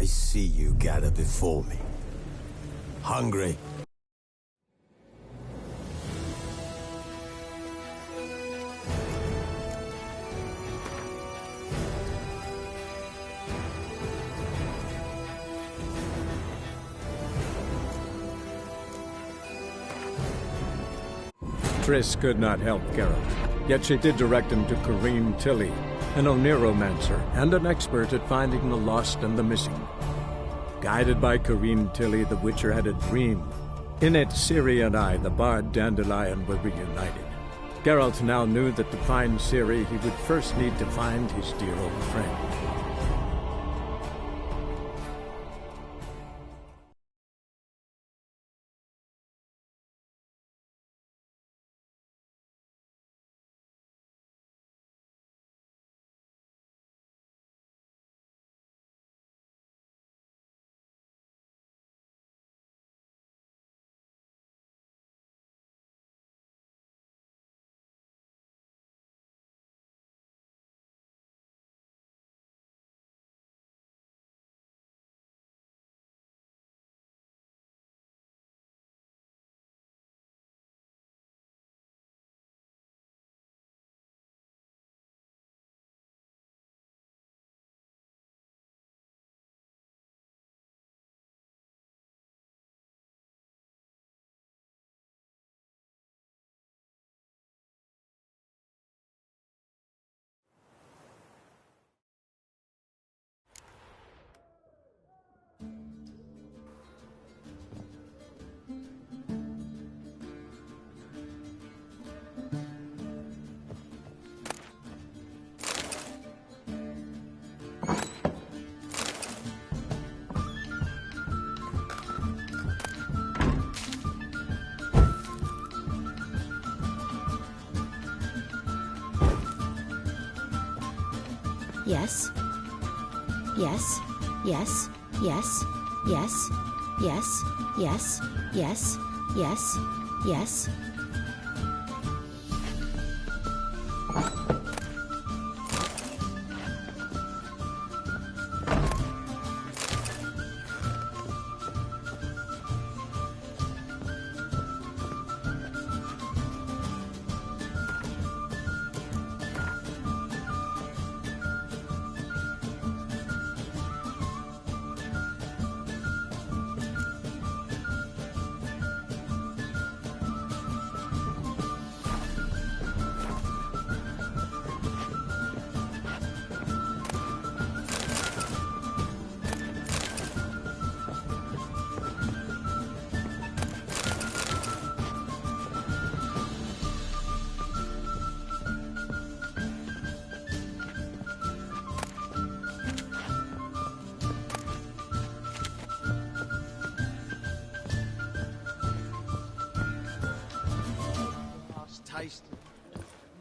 see you gather before me. Hungry? Triss could not help Geralt, yet she did direct him to Corrine Tilly, an oneiromancer and an expert at finding the lost and the missing. Guided by Corrine Tilly, the Witcher had a dream. In it, Ciri and I, the bard Dandelion, were reunited. Geralt now knew that to find Ciri, he would first need to find his dear old friend. Yes. Yes. Yes. Yes. Yes. Yes. Yes. Yes. Yes. Yes. Taste.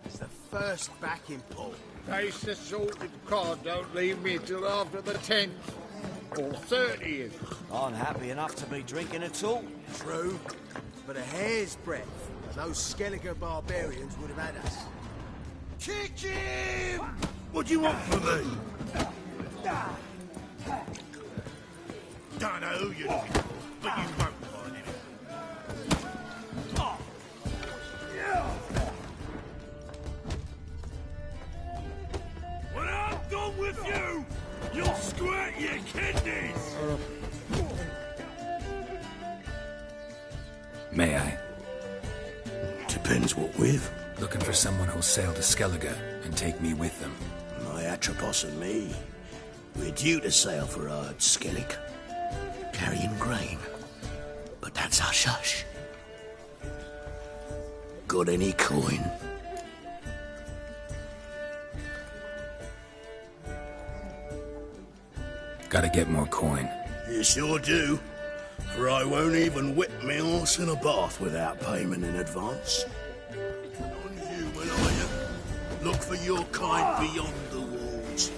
It's the first backing pull. Taste the salted cod, don't leave me till after the 10th or 30th. I'm happy enough to be drinking at all. True, but a hair's breadth, and those Skellige barbarians would have had us. Kick him! What do you want from me? Don't know who you're looking for, but you won't find him. When I'm done with you, you'll squirt your kidneys! May I? Depends what with. Looking for someone who'll sail to Skellige and take me with them. My Atropos and me. We're due to sail for Ard Skellig, carrying grain. But that's hush-hush. Got any coin? Gotta get more coin. You sure do. For I won't even whip me horse in a bath without payment in advance. On you, will I look for your kind beyond the walls.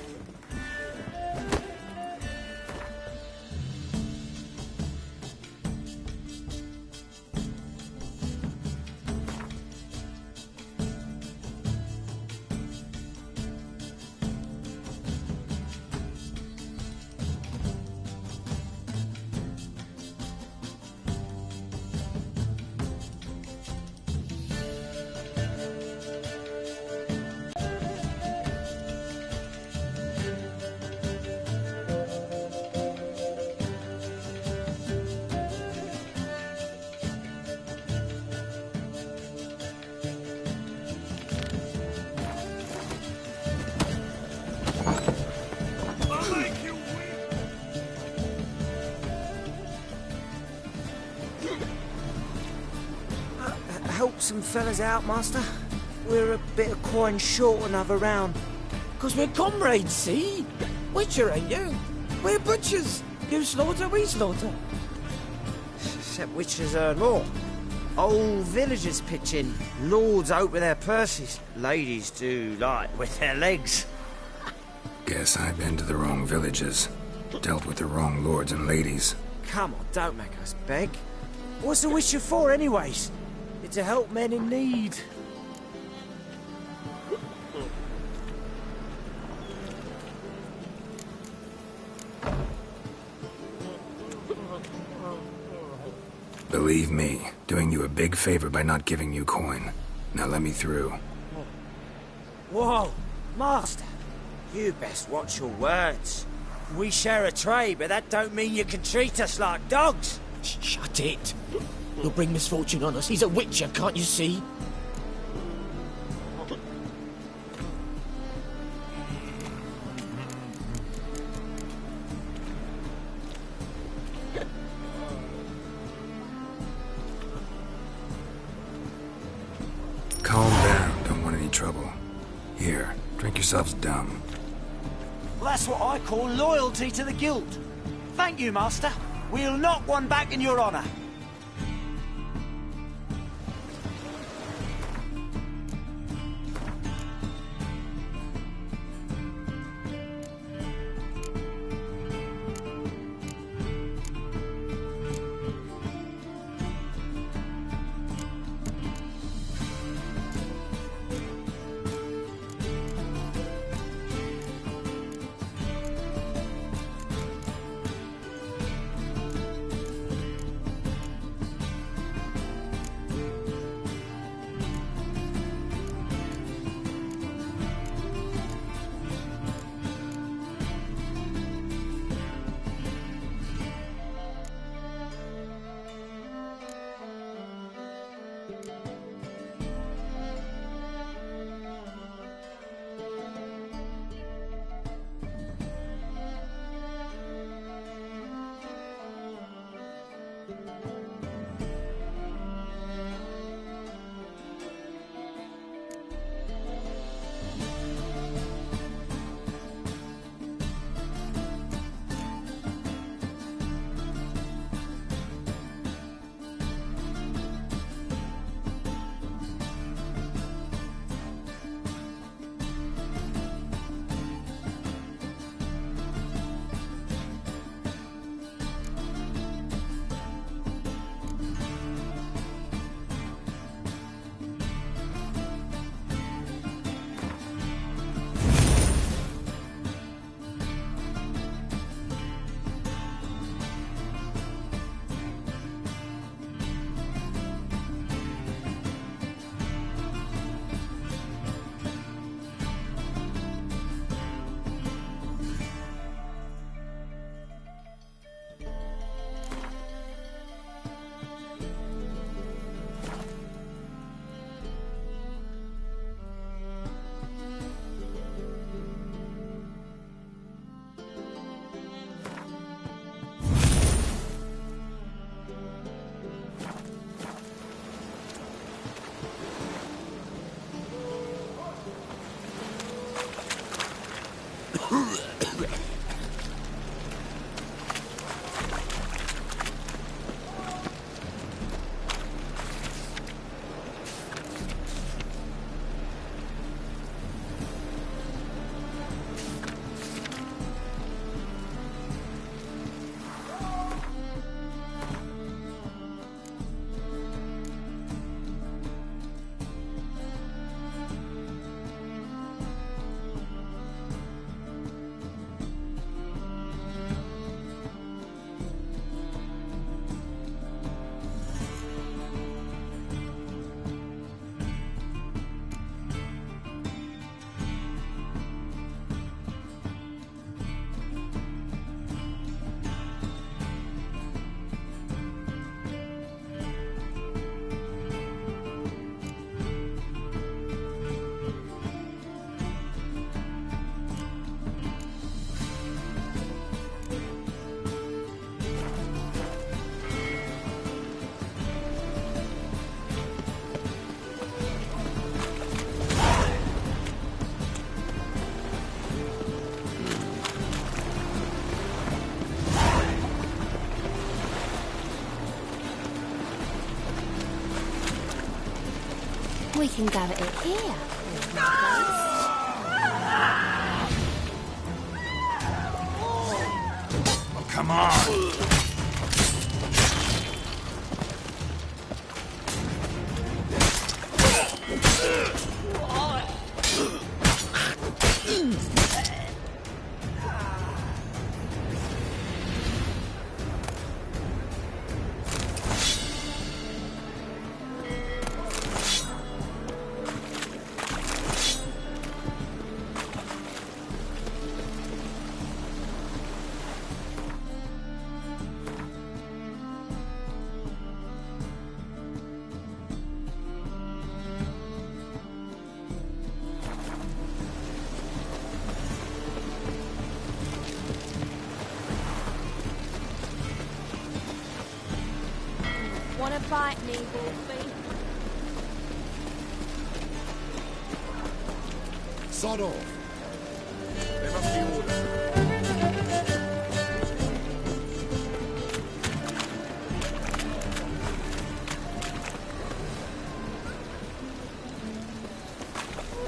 help some fellas out, Master? We're a bit of coin short another round. 'Cause we're comrades, see? Witcher, ain't you? We're butchers. You slaughter, we slaughter. Except witches earn more. Old villagers pitch in. Lords out with their purses. Ladies do like with their legs. Guess I've been to the wrong villages. Dealt with the wrong lords and ladies. Come on, don't make us beg. What's the witcher for, anyways? It's to help men in need. Believe me, doing you a big favor by not giving you coin. Now let me through. Whoa, Master. You best watch your words. We share a trade, but that don't mean you can treat us like dogs. Shut it. You'll bring misfortune on us. He's a witcher, can't you see? Calm down, don't want any trouble. Here, drink yourselves dumb. Well, that's what I call loyalty to the guild. Thank you, Master. We'll knock one back in your honor. We can go at it here. Oh, come on! Wanna bite me, Wolfie? Sod off. There must be orders.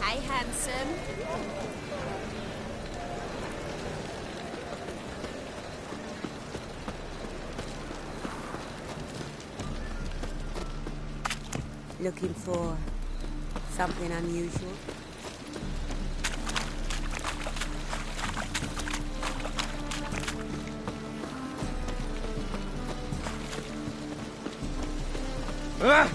Hey, handsome. Looking for something unusual? Ah!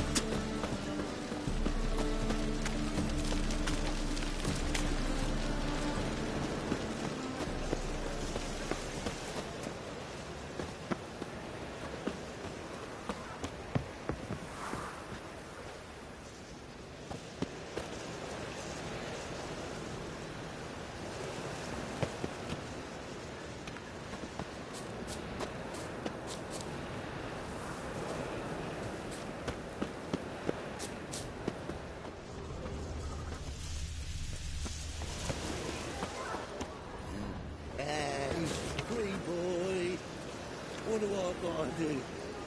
What do I gotta do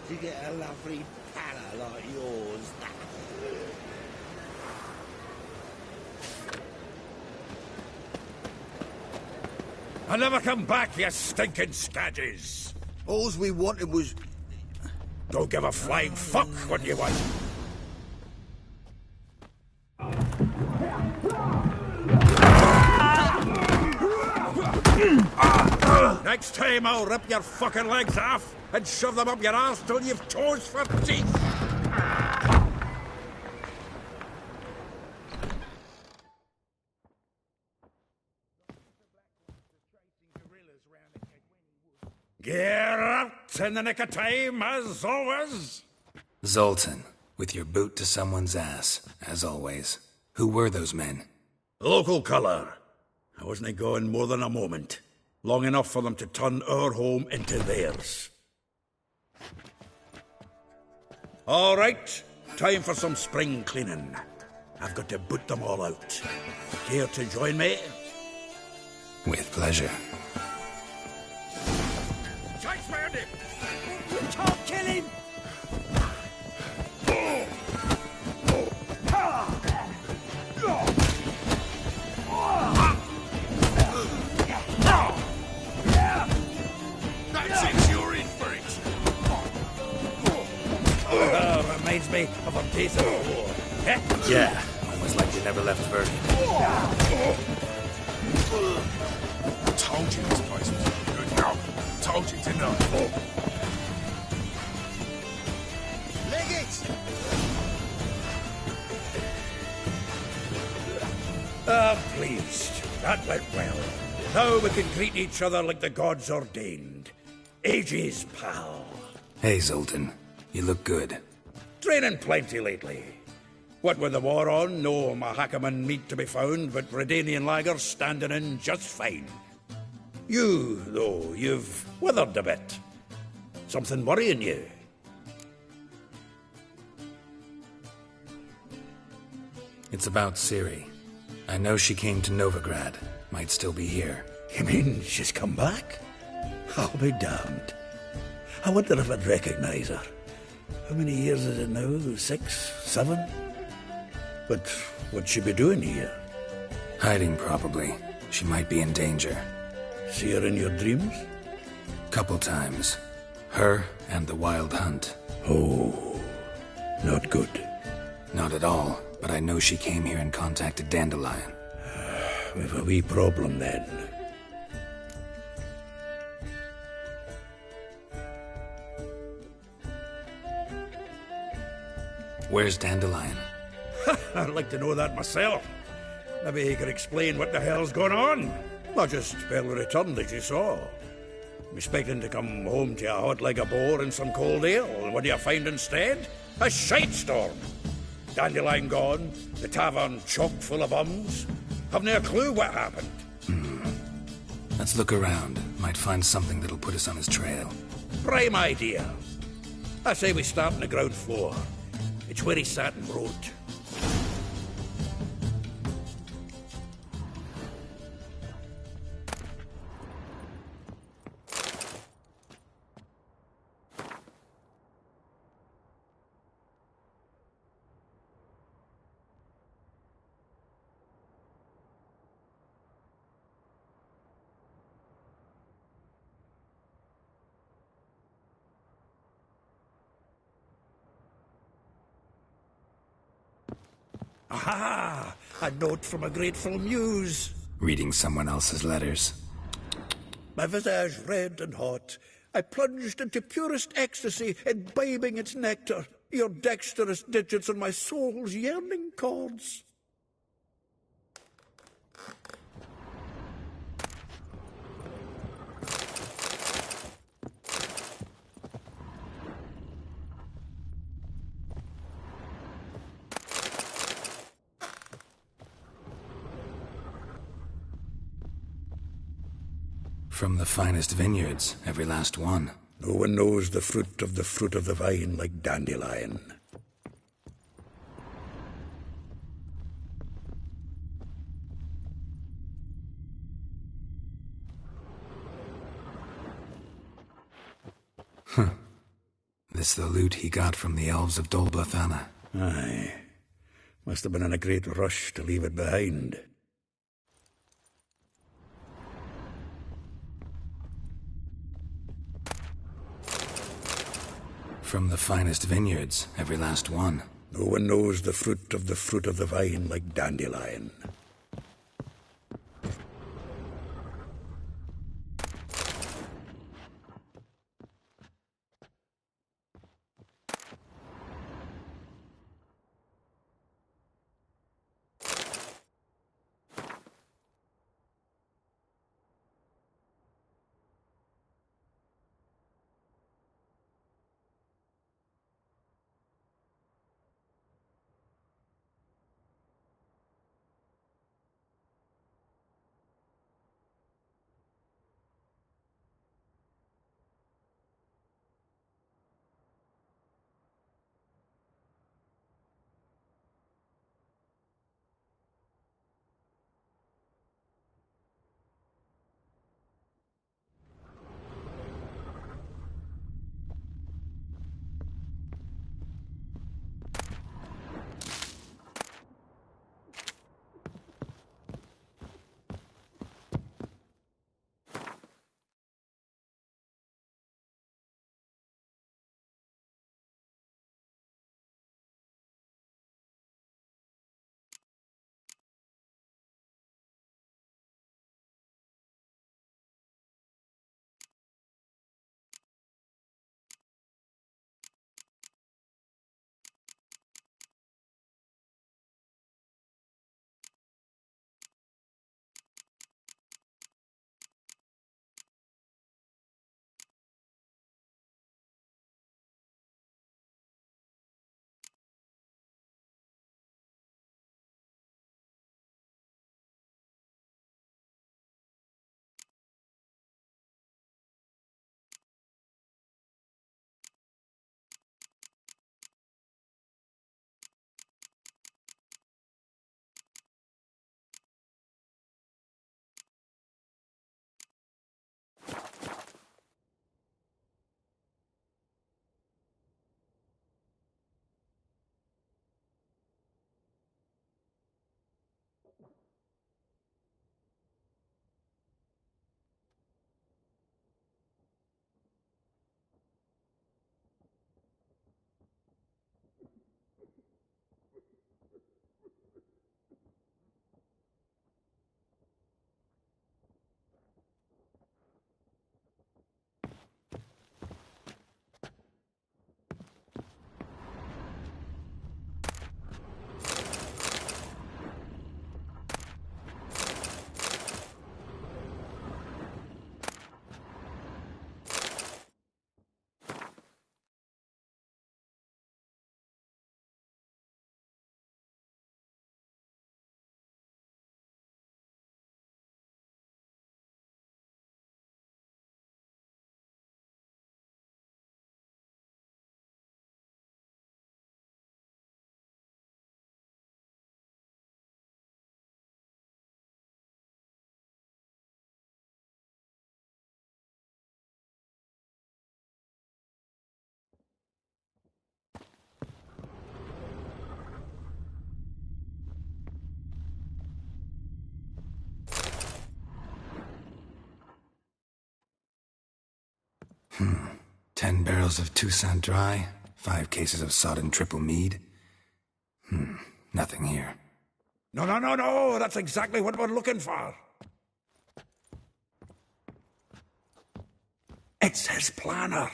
to get a lovely pala like yours? I never come back, you stinking scadges! All we wanted was... Don't give a flying fuck what you want. Next time I'll rip your fucking legs off and shove them up your arse till you've toes for teeth! Gear out in the nick of time, as always! Zoltan, with your boot to someone's ass, as always. Who were those men? Local colour. I wasn't going more than a moment. Long enough for them to turn our home into theirs. All right, time for some spring cleaning. I've got to boot them all out. Care to join me? With pleasure. Chase round him! You can't kill him! That's it, you're in for it! Reminds me of a days of war. Eh? Yeah, almost like you never left Bergen. Told you this place was good now. Told you, didn't I? Leg it! Pleased. That went well. Now we can greet each other like the gods ordained. Ages, pal. Hey, Zoltan. You look good. Training plenty lately. What with the war on, no Mahakaman meat to be found, but Redanian lagers standing in just fine. You, though, you've withered a bit. Something worrying you? It's about Ciri. I know she came to Novigrad. Might still be here. You mean she's come back? I'll be damned. I wonder if I'd recognize her. How many years is it now? 6, 7? But what'd she be doing here? Hiding, probably. She might be in danger. See her in your dreams? Couple times. Her and the wild hunt. Oh, not good. Not at all, but I know she came here and contacted Dandelion. We've a wee problem then. Where's Dandelion? I'd like to know that myself. Maybe he could explain what the hell's going on. Not just well returned as you saw. I'm expecting to come home to a hot like a boar and some cold ale, and what do you find instead? A shitestorm. Dandelion gone, the tavern chock full of bums. Haven't a clue what happened. Let's look around. Might find something that'll put us on his trail. Prime idea. I say we start on the ground floor. It's where he sat and wrote. Aha! A note from a grateful muse. Reading someone else's letters. My visage red and hot, I plunged into purest ecstasy, imbibing its nectar, your dexterous digits on my soul's yearning chords. From the finest vineyards, every last one. No one knows the fruit of the vine like Dandelion. This the loot he got from the elves of Dolbathana. Aye. Must have been in a great rush to leave it behind. From the finest vineyards, every last one. No one knows the fruit of the vine like Dandelion. 10 barrels of Toussaint Dry, 5 cases of sodden triple mead. Nothing here. No, no, no, no! That's exactly what we're looking for. It's his planner.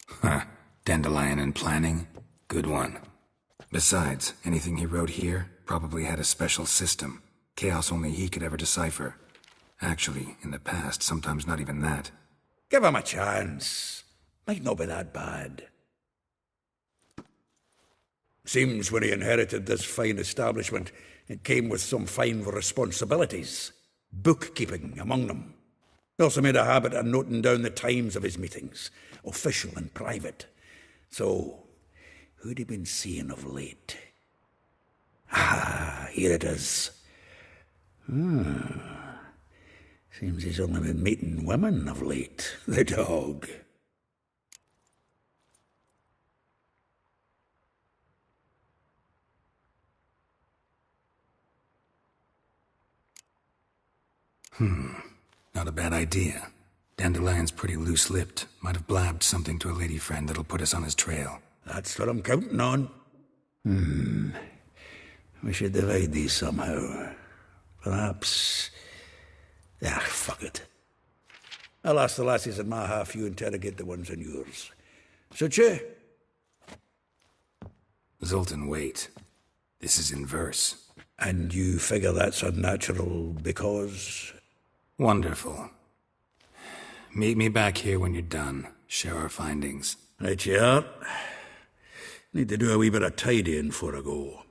Huh. Dandelion and planning? Good one. Besides, anything he wrote here probably had a special system. Chaos only he could ever decipher. Actually, in the past, sometimes not even that. Give him a chance. Might not be that bad. Seems when he inherited this fine establishment, it came with some fine responsibilities. Bookkeeping among them. He also made a habit of noting down the times of his meetings, official and private. So, who'd he been seeing of late? Ah, here it is. Seems he's only been meeting women of late, the dog. Not a bad idea. Dandelion's pretty loose-lipped. Might have blabbed something to a lady friend that'll put us on his trail. That's what I'm counting on. We should divide these somehow. Perhaps... fuck it. I'll ask the lassies in my half, you interrogate the ones in yours. Suit you? Zoltan, wait. This is in verse. And you figure that's unnatural because... Wonderful. Meet me back here when you're done. Share our findings. Right you are. Need to do a wee bit of tidying before I go.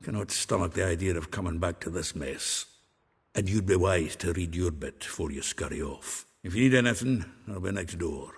Cannot stomach the idea of coming back to this mess. And you'd be wise to read your bit before you scurry off. If you need anything, I'll be next door.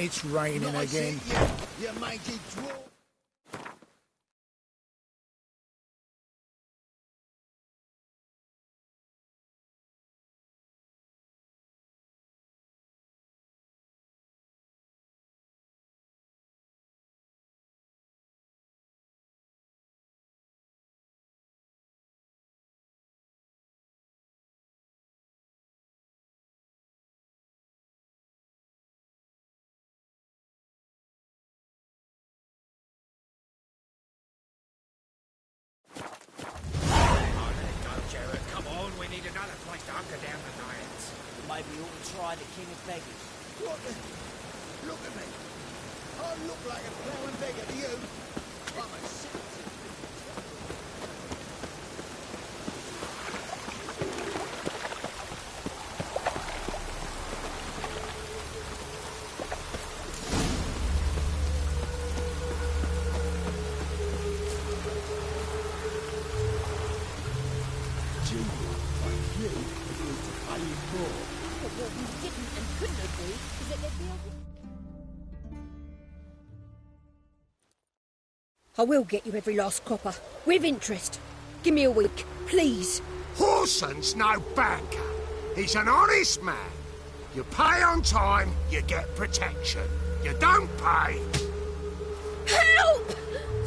It's raining again. You made it draw. Maybe you ought to try the King of Beggars. What the? Look at me. I look like a plowing beggar to you. I'm a citizen. What we didn't and couldn't agree is that there'd be a... I will get you every last copper, with interest. Give me a week, please. Horson's no banker. He's an honest man. You pay on time, you get protection. You don't pay... Help!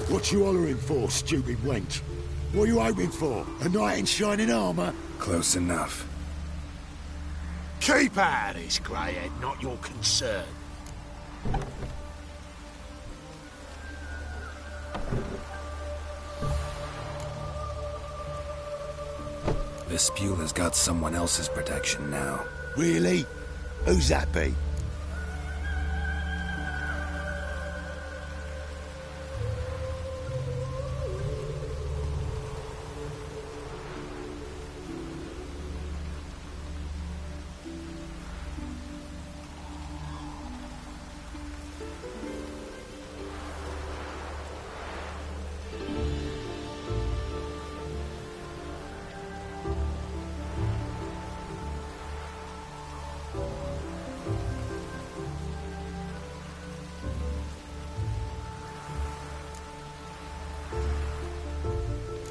What you hollering for, stupid wench? What are you hoping for? A knight in shining armour? Close enough. Keep out of this, greyhead, not your concern. Vespula's got someone else's protection now. Really? Who's that be?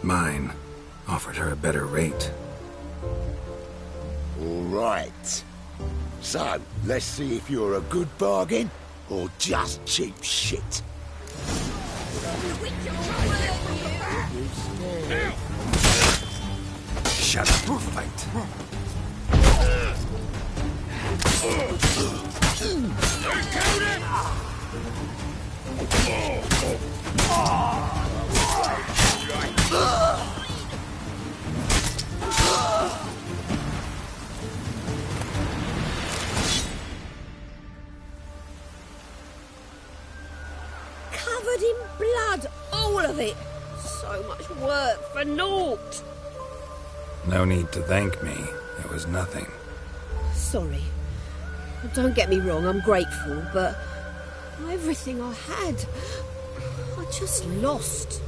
Mine offered her a better rate. All right. So, let's see if you're a good bargain or just cheap shit. Shut up, fight. Covered in blood, all of it. So much work for naught. No need to thank me. It was nothing. Sorry. Don't get me wrong, I'm grateful, but everything I had, I just lost.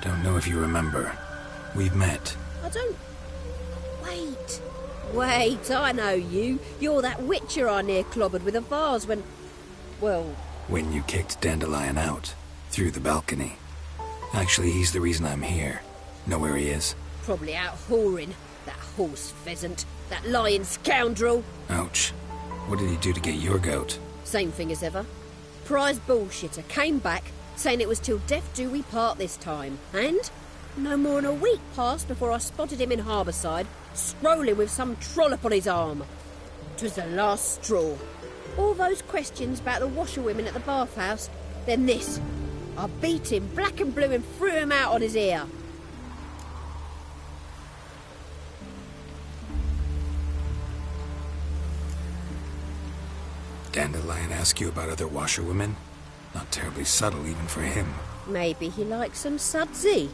Don't know if you remember. We've met. I don't... Wait, I know you. You're that witcher I near clobbered with a vase when... Well... When you kicked Dandelion out, through the balcony. Actually, he's the reason I'm here. Know where he is? Probably out whoring. That horse pheasant. That lying scoundrel. Ouch. What did he do to get your goat? Same thing as ever. Prize bullshitter came back, saying it was till death do we part this time. And no more than a week passed before I spotted him in Harbourside, strolling with some trollop on his arm. 'Twas the last straw. All those questions about the washerwomen at the bathhouse, then this. I beat him black and blue and threw him out on his ear. Dandelion ask you about other washerwomen? Not terribly subtle even for him. Maybe he likes some sudsy.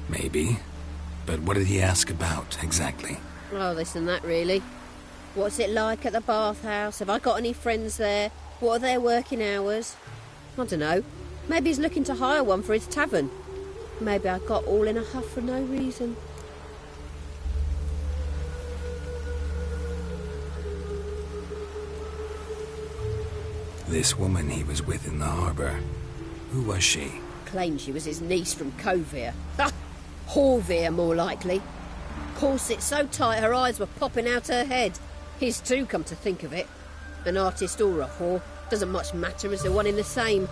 Maybe. But what did he ask about, exactly? Oh, this and that, really. What's it like at the bathhouse? Have I got any friends there? What are their working hours? I don't know. Maybe he's looking to hire one for his tavern. Maybe I got all in a huff for no reason. This woman he was with in the harbour. Who was she? Claimed she was his niece from Covere. Ha! Horvere, more likely. Corset so tight her eyes were popping out her head. His too, come to think of it. An artist or a whore. Doesn't much matter as they're one in the same.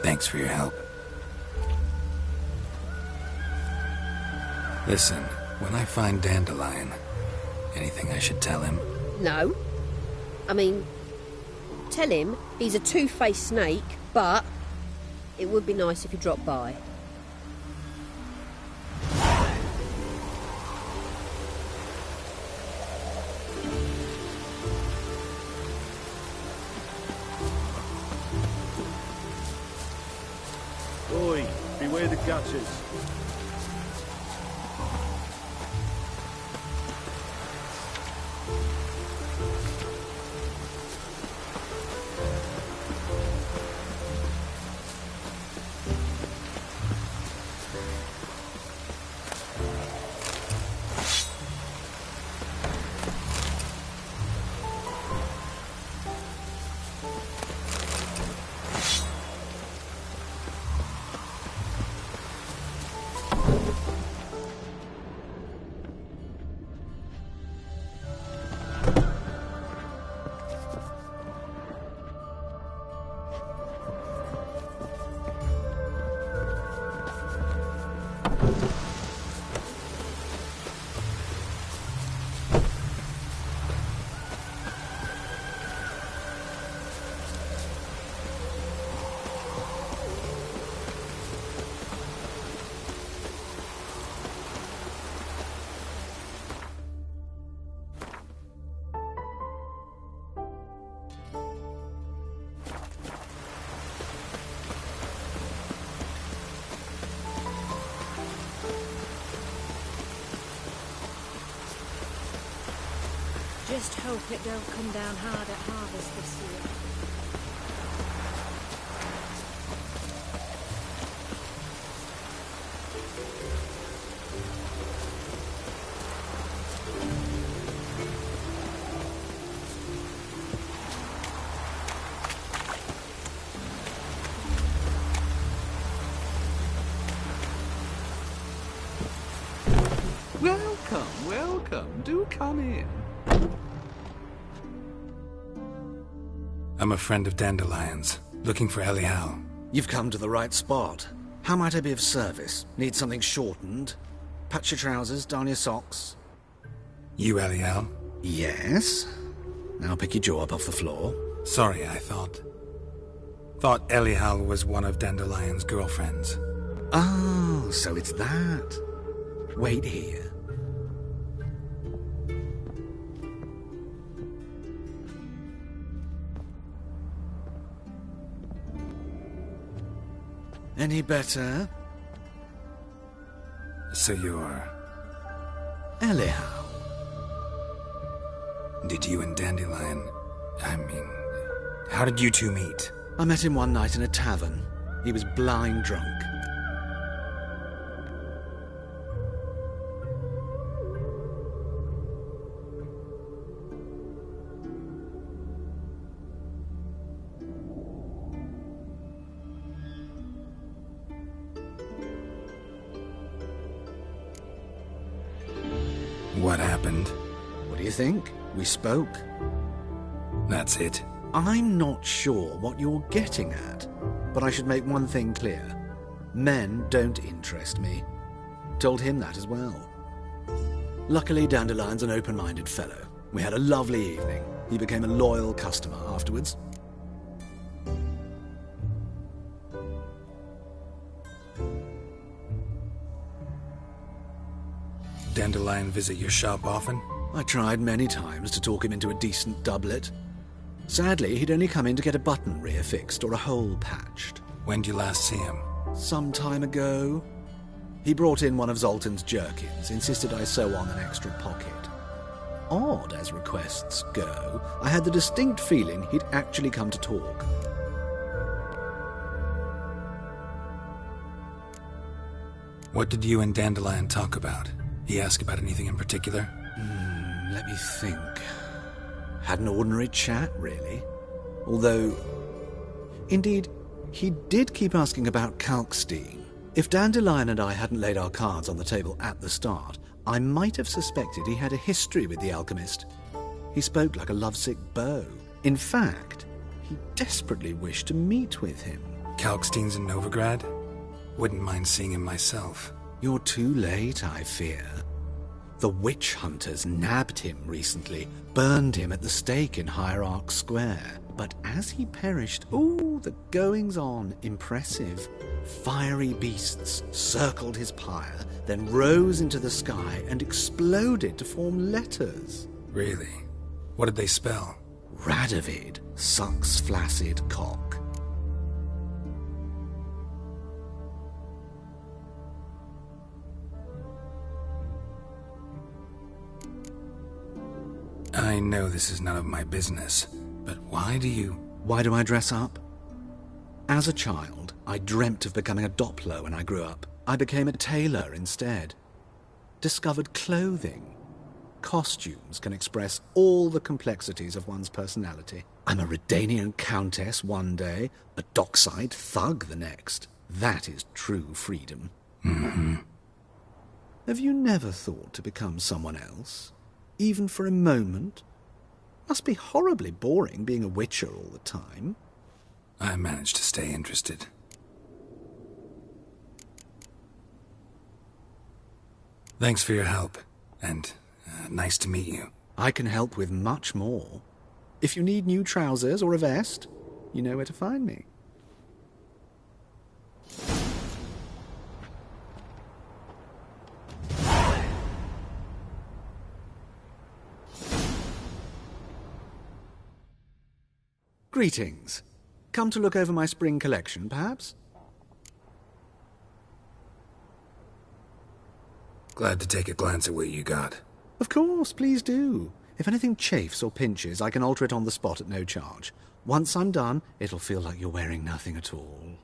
Thanks for your help. Listen, when I find Dandelion, anything I should tell him? No. I mean, tell him he's a two-faced snake, but it would be nice if he dropped by. Oi, beware the gutters. Just hope it don't come down hard at harvest this year. Welcome, welcome. Do come in. I'm a friend of Dandelion's, looking for Elial. You've come to the right spot. How might I be of service? Need something shortened? Patch your trousers, darn your socks. You Elial? Yes. Now pick your jaw up off the floor. Sorry, I thought Elial was one of Dandelion's girlfriends. Oh, so it's that. Wait here. Any better? So you're... Elial. Did you and Dandelion... how did you two meet? I met him one night in a tavern. He was blind drunk. happened? What do you think? We spoke. That's it. I'm not sure what you're getting at, but I should make one thing clear. Men don't interest me. Told him that as well. Luckily, Dandelion's an open-minded fellow. We had a lovely evening. He became a loyal customer afterwards. Dandelion visit your shop often? I tried many times to talk him into a decent doublet. Sadly, he'd only come in to get a button rear fixed or a hole patched. When did you last see him? Some time ago. He brought in one of Zoltan's jerkins, insisted I sew on an extra pocket. Odd as requests go, I had the distinct feeling he'd actually come to talk. What did you and Dandelion talk about? He asked about anything in particular? Let me think. Had an ordinary chat, really. Although, indeed, he did keep asking about Kalkstein. If Dandelion and I hadn't laid our cards on the table at the start, I might have suspected he had a history with the alchemist. He spoke like a lovesick beau. In fact, he desperately wished to meet with him. Kalkstein's in Novigrad? Wouldn't mind seeing him myself. You're too late, I fear. The witch hunters nabbed him recently, burned him at the stake in Hierarch Square. But as he perished, the goings-on, impressive. Fiery beasts circled his pyre, then rose into the sky and exploded to form letters. Really? What did they spell? Radovid sucks flaccid cock. I know this is none of my business, but why do I dress up? As a child, I dreamt of becoming a Doppler when I grew up. I became a tailor instead. Discovered clothing. Costumes can express all the complexities of one's personality. I'm a Redanian countess one day, a dockside thug the next. That is true freedom. Mm-hmm. Have you never thought to become someone else? Even for a moment? Must be horribly boring being a witcher all the time. I managed to stay interested. Thanks for your help, and nice to meet you. I can help with much more. If you need new trousers or a vest, you know where to find me. Greetings. Come to look over my spring collection, perhaps? Glad to take a glance at what you got. Of course, please do. If anything chafes or pinches, I can alter it on the spot at no charge. Once I'm done, it'll feel like you're wearing nothing at all.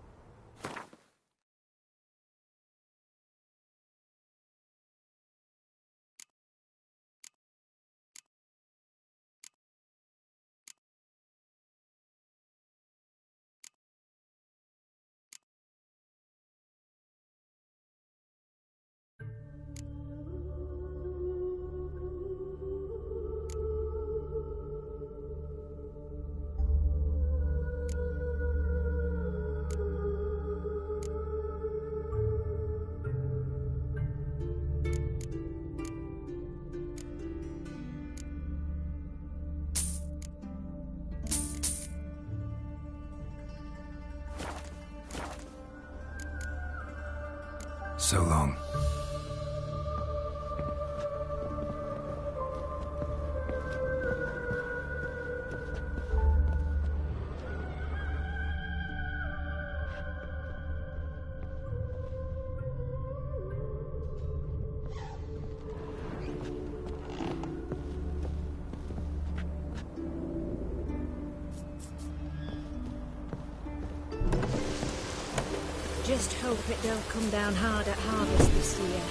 So long. Just hope it don't come down hard at harvest this year.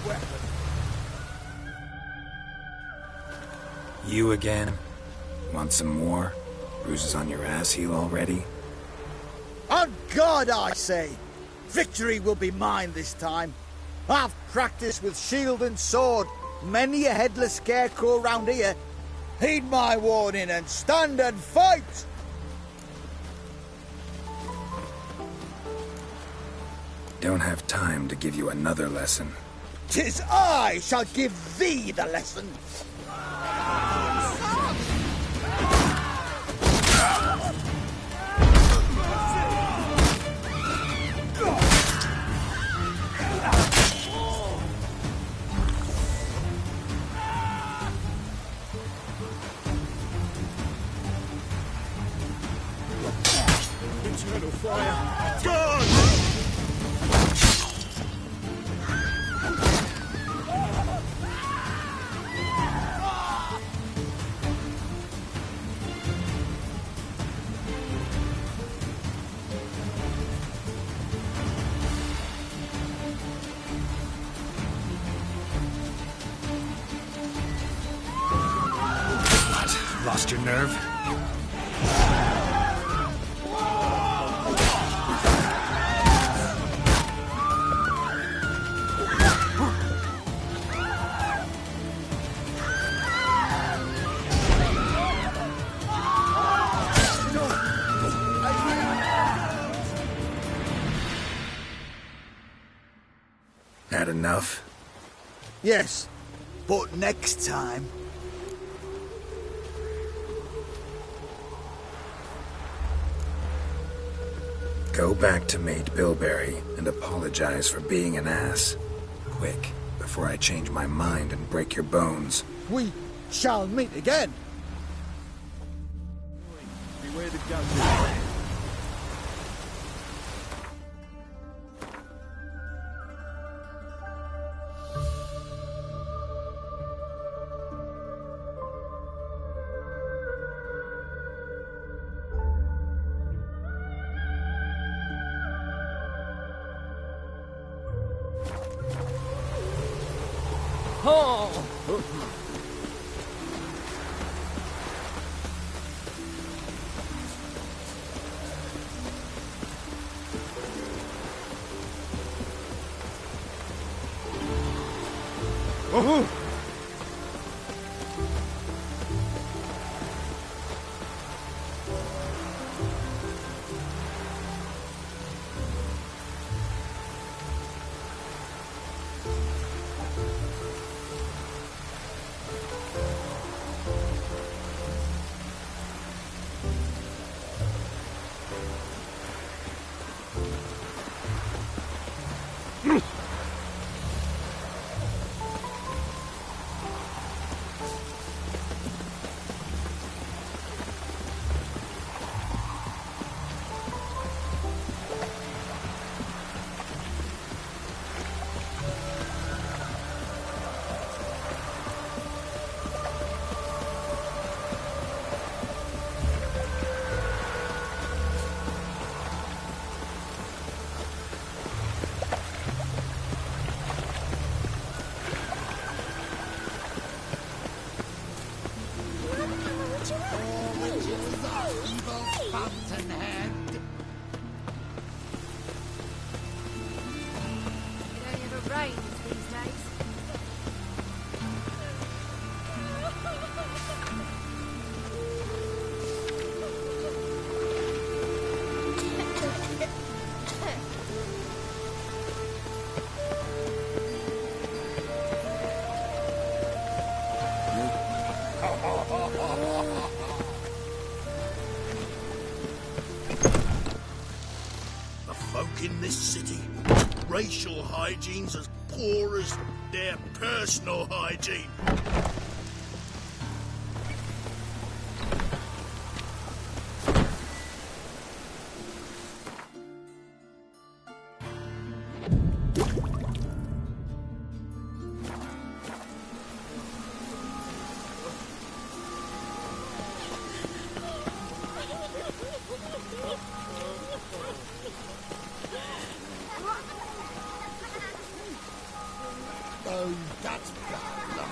weapon. You again? Want some more? Bruises on your ass heel already? On God, I say! Victory will be mine this time. I've practiced with shield and sword. Many a headless scarecrow round here. Heed my warning and stand and fight! Don't have time to give you another lesson. 'Tis I shall give thee the lesson. Eternal fire! God! Lost your nerve? Had enough? Yes, but next time. Go back to Maid Bilberry and apologize for being an ass. Quick, before I change my mind and break your bones. We shall meet again. Beware the guts. Oh! The folk in this city, racial hygiene's as poor as their personal hygiene. Oh, that's bad luck.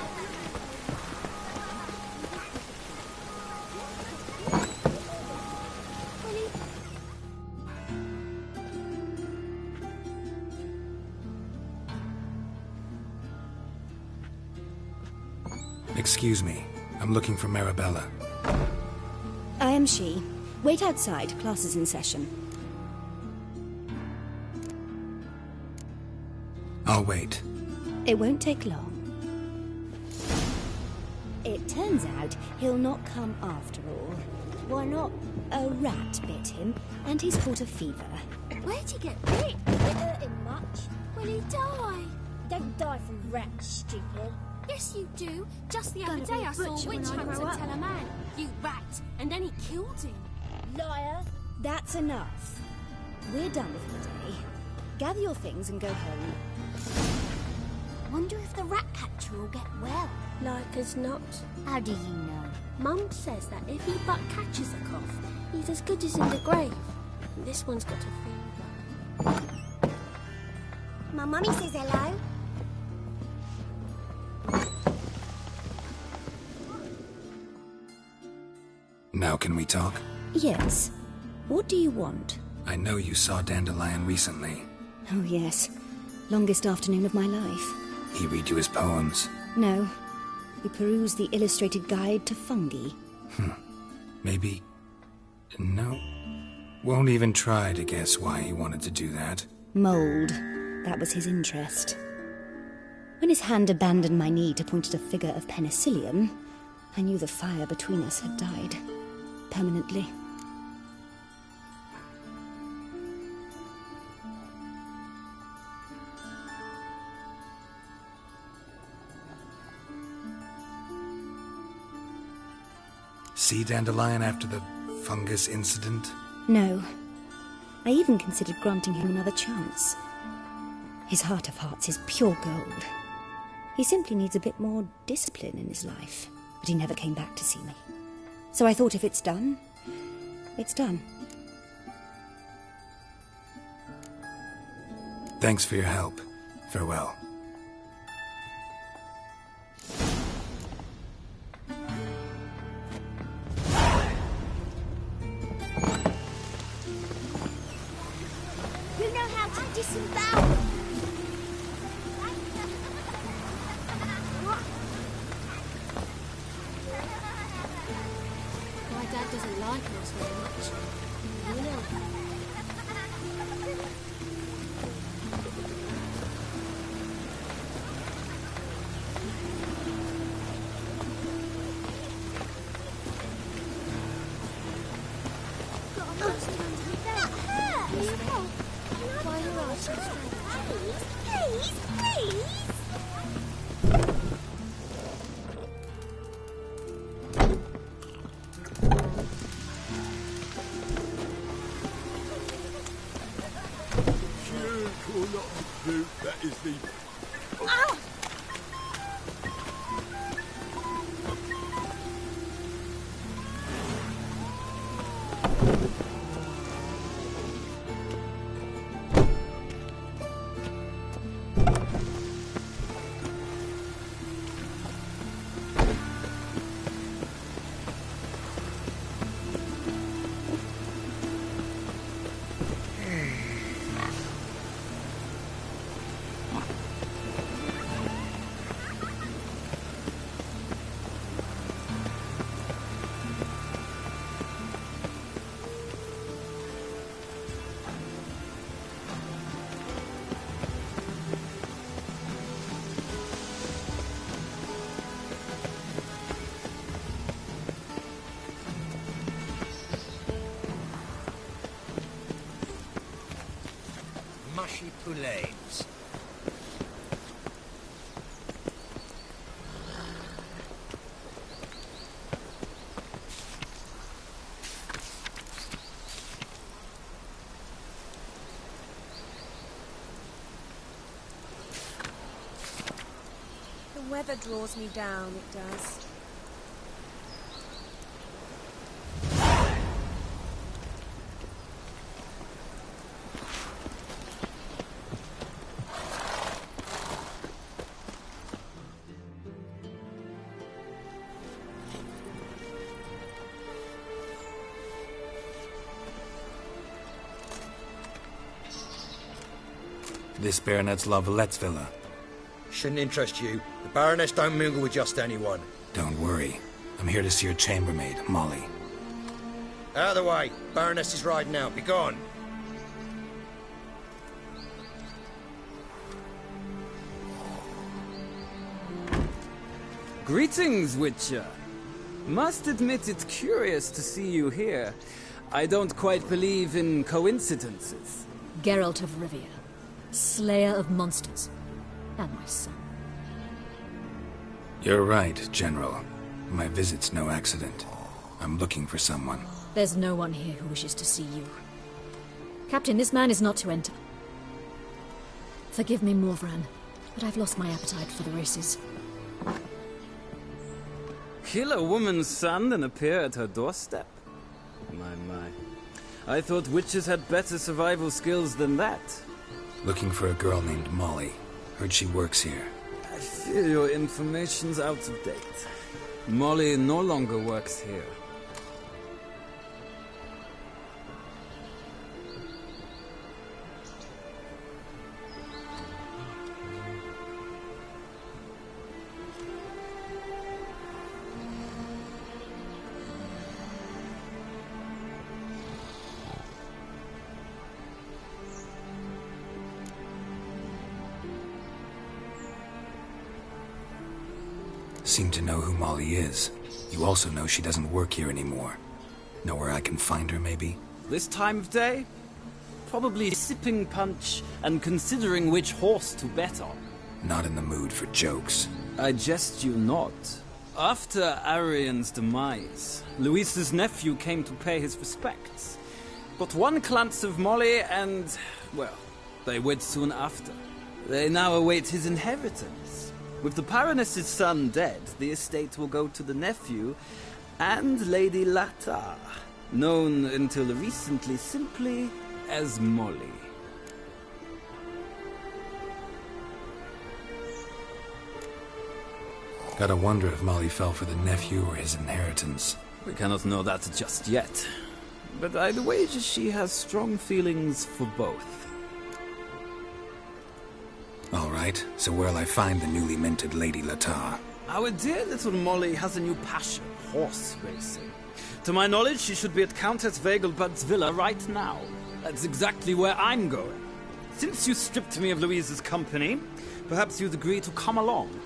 Excuse me. I'm looking for Marabella. I am she. Wait outside. Class is in session. I'll wait. It won't take long. It turns out he'll not come after all. Why not? A rat bit him, and he's caught a fever. Where'd he get bit? Did it hurt him much? Will he die? Don't die from rats, stupid. Yes, you do. Just the other Gonna day be a I saw butcher witch when I hunter grow up. tell a man, "You rat," and then he killed him. Liar. That's enough. We're done for the day. Gather your things and go home. Wonder if the rat catcher will get well. Like as not. How do you know? Mum says that if he but catches a cough, he's as good as in the grave. And this one's got a fever. My mummy says hello. Now can we talk? Yes. What do you want? I know you saw Dandelion recently. Oh, yes. Longest afternoon of my life. He read you his poems. No. We perused the illustrated guide to fungi. Maybe... No. Won't even try to guess why he wanted to do that. Mold. That was his interest. When his hand abandoned my knee to point at a figure of penicillium, I knew the fire between us had died. Permanently. See Dandelion after the fungus incident? No. I even considered granting him another chance. His heart of hearts is pure gold. He simply needs a bit more discipline in his life. But he never came back to see me. So I thought if it's done, it's done. Thanks for your help. Farewell. You know how to disembowel. My dad doesn't like us very much. You know. Got a monster under me bed. That Can you hurts. help? Why are your eyes so strange? Please, please. That is the... Ah! Mushy poulains. The weather draws me down, it does. This Baronet's Lavallette's villa. Shouldn't interest you. The Baroness don't mingle with just anyone. Don't worry. I'm here to see your chambermaid, Molly. Out of the way. Baroness is riding out. Be gone. Greetings, Witcher. Must admit it's curious to see you here. I don't quite believe in coincidences. Geralt of Rivia, slayer of monsters, and my son. You're right, General. My visit's no accident. I'm looking for someone. There's no one here who wishes to see you. Captain, this man is not to enter. Forgive me, Morvran, but I've lost my appetite for the races. Kill a woman's son and appear at her doorstep? My. I thought witches had better survival skills than that. Looking for a girl named Molly. Heard she works here. I fear your information's out of date. Molly no longer works here. Seem to know who Molly is. You also know she doesn't work here anymore. Know where I can find her, maybe? This time of day? Probably sipping punch and considering which horse to bet on. Not in the mood for jokes. I jest you not. After Arian's demise, Luis's nephew came to pay his respects. But one glance of Molly and, well, they wed soon after. They now await his inheritance. With the Baroness's son dead, the estate will go to the nephew and Lady Lata, known until recently simply as Molly. Gotta wonder if Molly fell for the nephew or his inheritance. We cannot know that just yet, but I'd wager she has strong feelings for both. All right, so where'll I find the newly minted Lady Lata? Our dear little Molly has a new passion, horse racing. To my knowledge, she should be at Countess Vegelbud's villa right now. That's exactly where I'm going. Since you stripped me of Louise's company, perhaps you'd agree to come along.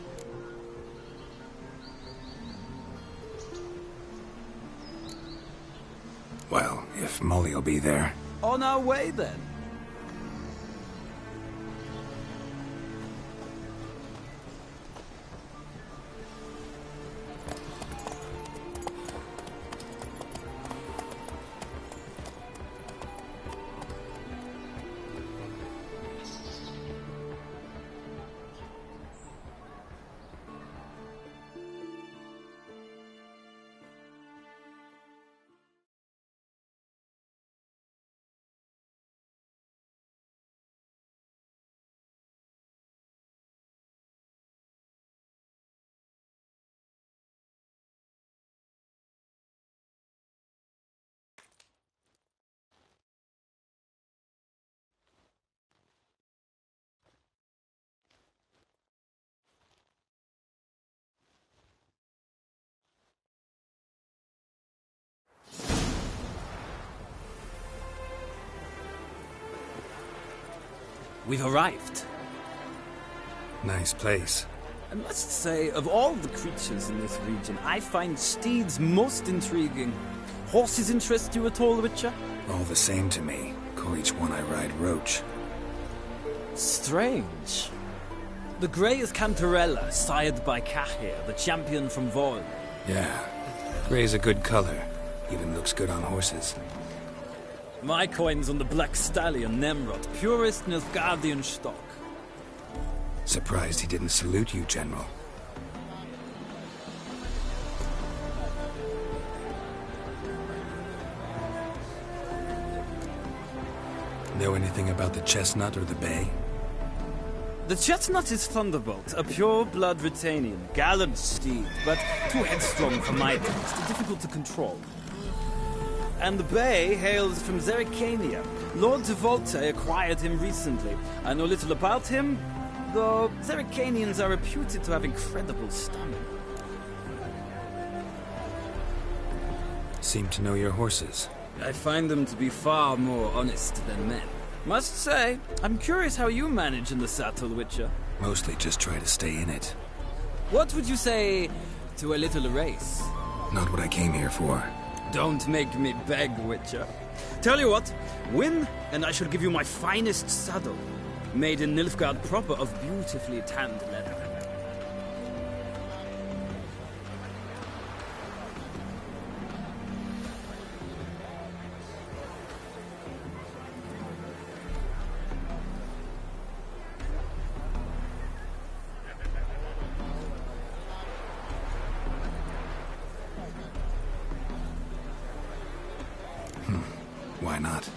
Well, if Molly'll be there. On our way, then. We've arrived. Nice place. I must say, of all the creatures in this region, I find steeds most intriguing. Horses interest you at all, Witcher? All the same to me. Call each one I ride Roach. Strange. The grey is Cantarella, sired by Cahir, the champion from Vol. Yeah. Gray's a good color. Even looks good on horses. My coin's on the Black Stallion, Nemrod, purest Nilfgaardian stock. Surprised he didn't salute you, General. Know anything about the Chestnut or the Bay? The Chestnut is Thunderbolt, a pure-blood Retanian, gallant steed, but too headstrong for my taste, difficult to control. and the bay hails from Zerrikania. Lord de Volte acquired him recently. I know little about him, though Zerrikanians are reputed to have incredible stamina. Seem to know your horses. I find them to be far more honest than men. Must say, I'm curious how you manage in the saddle, Witcher. Mostly just try to stay in it. What would you say to a little race? Not what I came here for. Don't make me beg, Witcher. Tell you what, win, and I shall give you my finest saddle. Made in Nilfgaard proper of beautifully tanned leather. Why not?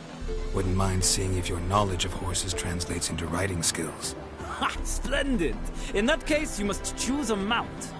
Wouldn't mind seeing if your knowledge of horses translates into riding skills. Ha! Splendid! In that case, you must choose a mount.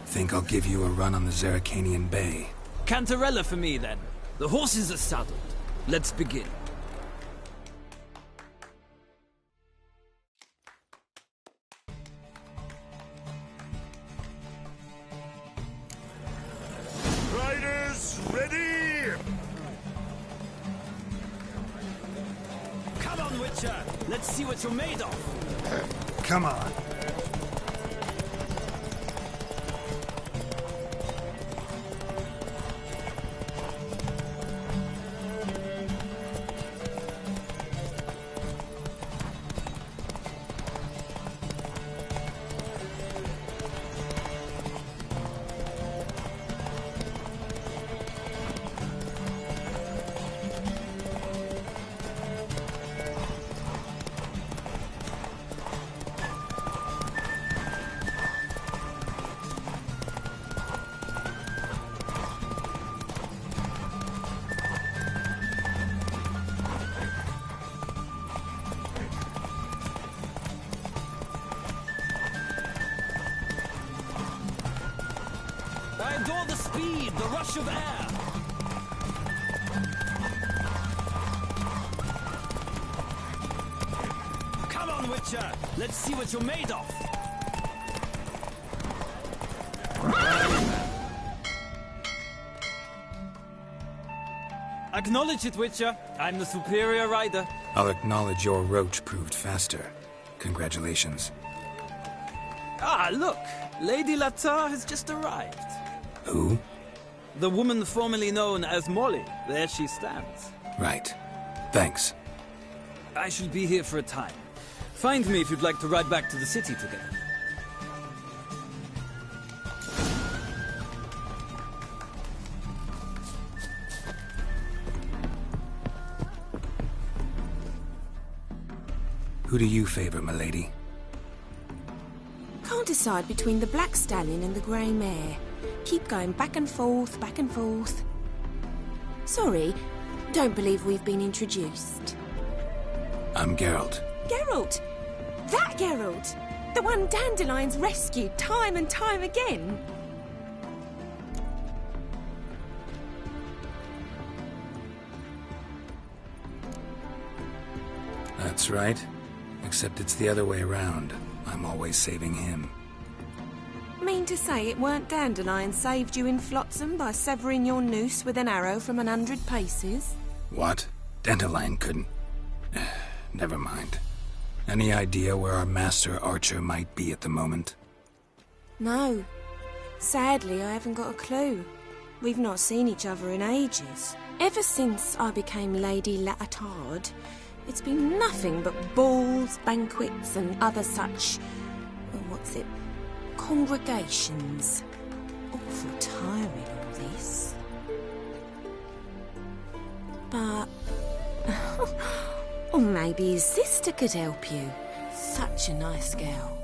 Think I'll give you a run on the Zerrikanian Bay. Cantarella for me, then. The horses are saddled. Let's begin. Riders, ready! Come on, Witcher! Let's see what you're made of! Come on. I adore the speed, the rush of air. Come on, Witcher. Let's see what you're made of. Acknowledge it, Witcher. I'm the superior rider. I'll acknowledge your roach proved faster. Congratulations. Ah, look. Lady Latar has just arrived. Who? The woman formerly known as Molly. There she stands. Right. Thanks. I shall be here for a time. Find me if you'd like to ride back to the city together. Who do you favor, milady? Can't decide between the black stallion and the grey mare. Keep going back and forth, back and forth. Sorry, don't believe we've been introduced. I'm Geralt. Geralt! That Geralt! The one Dandelion's rescued time and time again. That's right. Except it's the other way around. I'm always saving him. Mean to say it weren't Dandelion saved you in Flotsam by severing your noose with an arrow from 100 paces? What? Dandelion couldn't... Never mind. Any idea where our master archer might be at the moment? No. Sadly, I haven't got a clue. We've not seen each other in ages. Ever since I became Lady Latard, it's been nothing but balls, banquets, and other such... what's it? Congregations. Awful tiring, all this. But... Or maybe his sister could help you. Such a nice girl.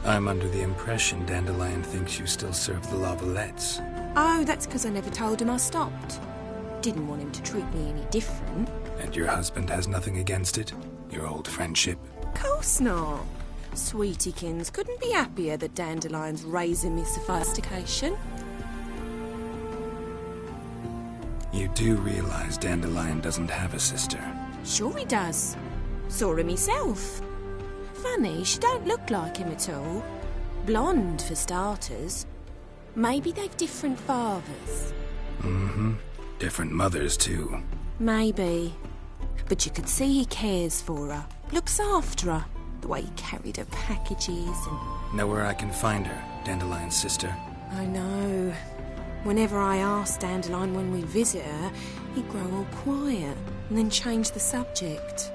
I'm under the impression Dandelion thinks you still serve the Lavalettes. Oh, that's because I never told him I stopped. Didn't want him to treat me any different. And your husband has nothing against it? Your old friendship? Course not. Sweetiekins couldn't be happier that Dandelion's raising me sophistication. You do realize Dandelion doesn't have a sister? Sure he does. Saw her myself. Funny, she don't look like him at all. Blonde, for starters. Maybe they've different fathers. Mm-hmm. Different mothers, too. Maybe. But you could see he cares for her. Looks after her. The way he carried her packages and... Know where I can find her, Dandelion's sister? I know. Whenever I ask Dandelion when we visit her, he'd grow all quiet and then change the subject.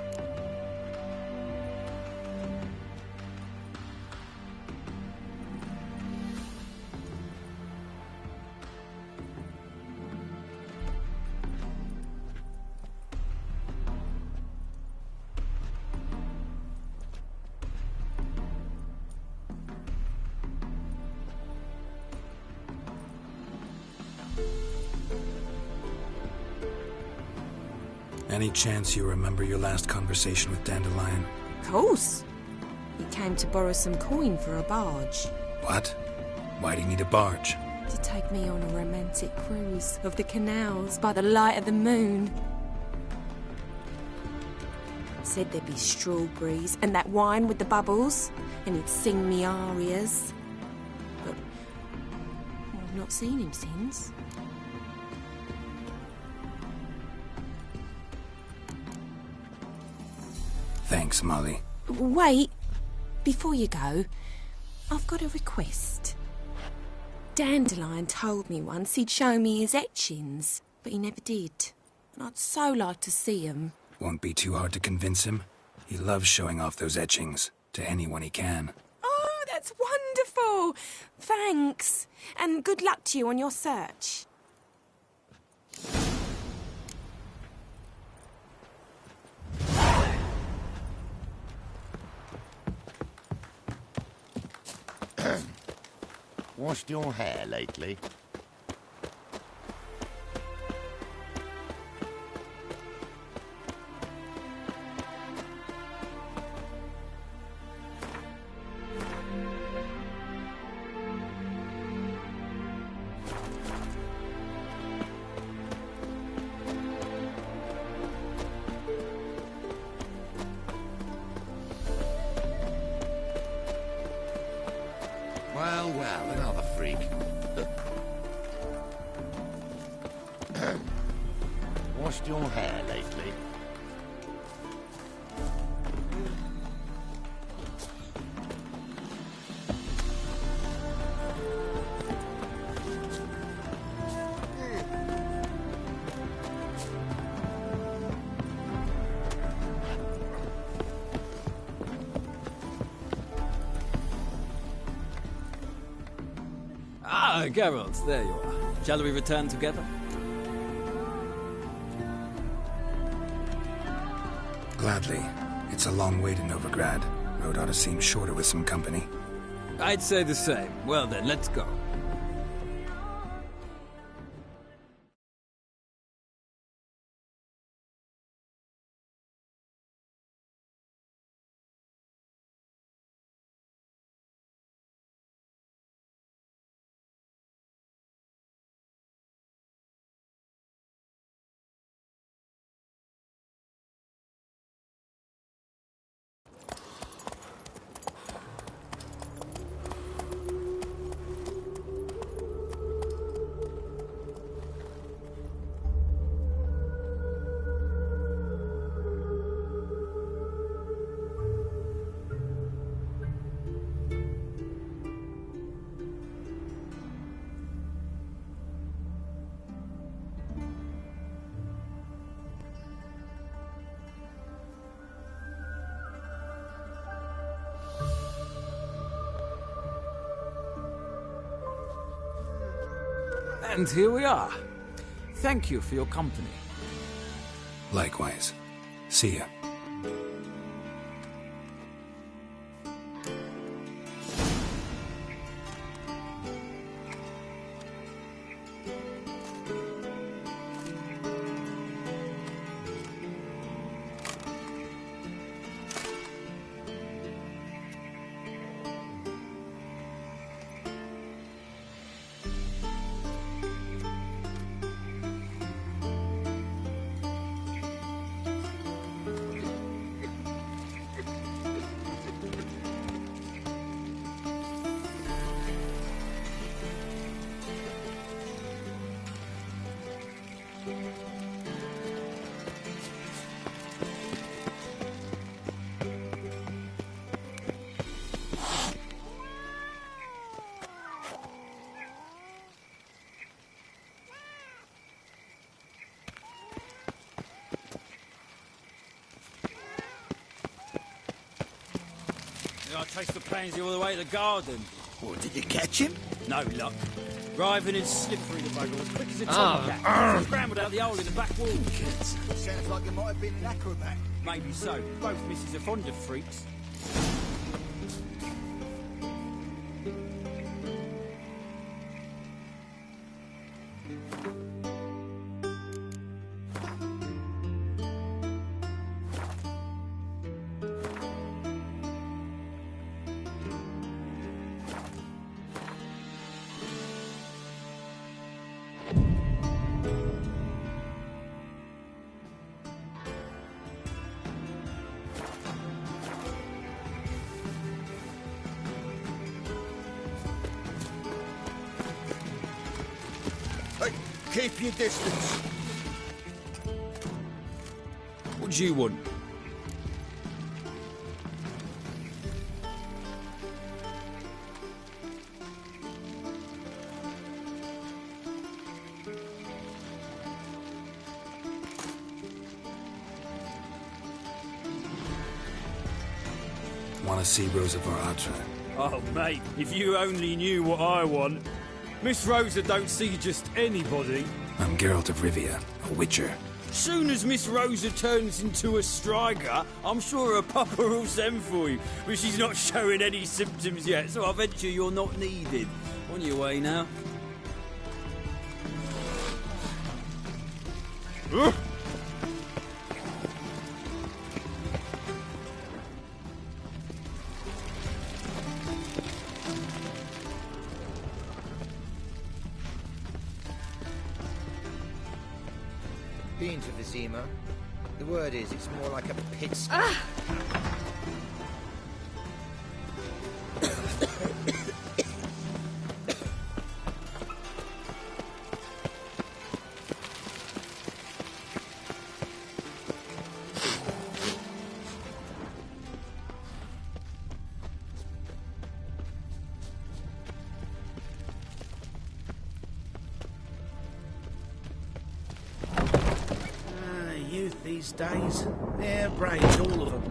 Any chance you remember your last conversation with Dandelion? Of course. He came to borrow some coin for a barge. What? Why do you need a barge? To take me on a romantic cruise of the canals by the light of the moon. Said there'd be strawberries and that wine with the bubbles, and he'd sing me arias. But I've not seen him since. Thanks, Molly. Wait, before you go, I've got a request. Dandelion told me once he'd show me his etchings, but he never did. And I'd so like to see 'em. Won't be too hard to convince him. He loves showing off those etchings to anyone he can. Oh, that's wonderful! Thanks, and good luck to you on your search. Washed your hair lately? Well, another freak. Washed your hair lately? Ah, Geralt, there you are. Shall we return together? Gladly. It's a long way to Novigrad. Road ought to seem shorter with some company. I'd say the same. Well then, let's go. And here we are. Thank you for your company. Likewise. See ya. I chased the pansy all the way to the garden. What, did you catch him? No luck. Driving in slippery, the bugger, as quick as a tomcat. Scrambled out the hole in the back wall. Sounds like you might have been an acrobat. Maybe so. Both misses are fond of freaks. Keep your distance. What do you want? Want to see Rosa Varatra? Oh, mate, if you only knew what I want. Miss Rosa don't see just anybody. I'm Geralt of Rivia, a witcher. Soon as Miss Rosa turns into a striker, I'm sure her papa will send for you. But she's not showing any symptoms yet, so I venture you're not needed. On your way now. Been to Vizima. The word is, it's more like a pit. Youth these days, they're brains, all of them.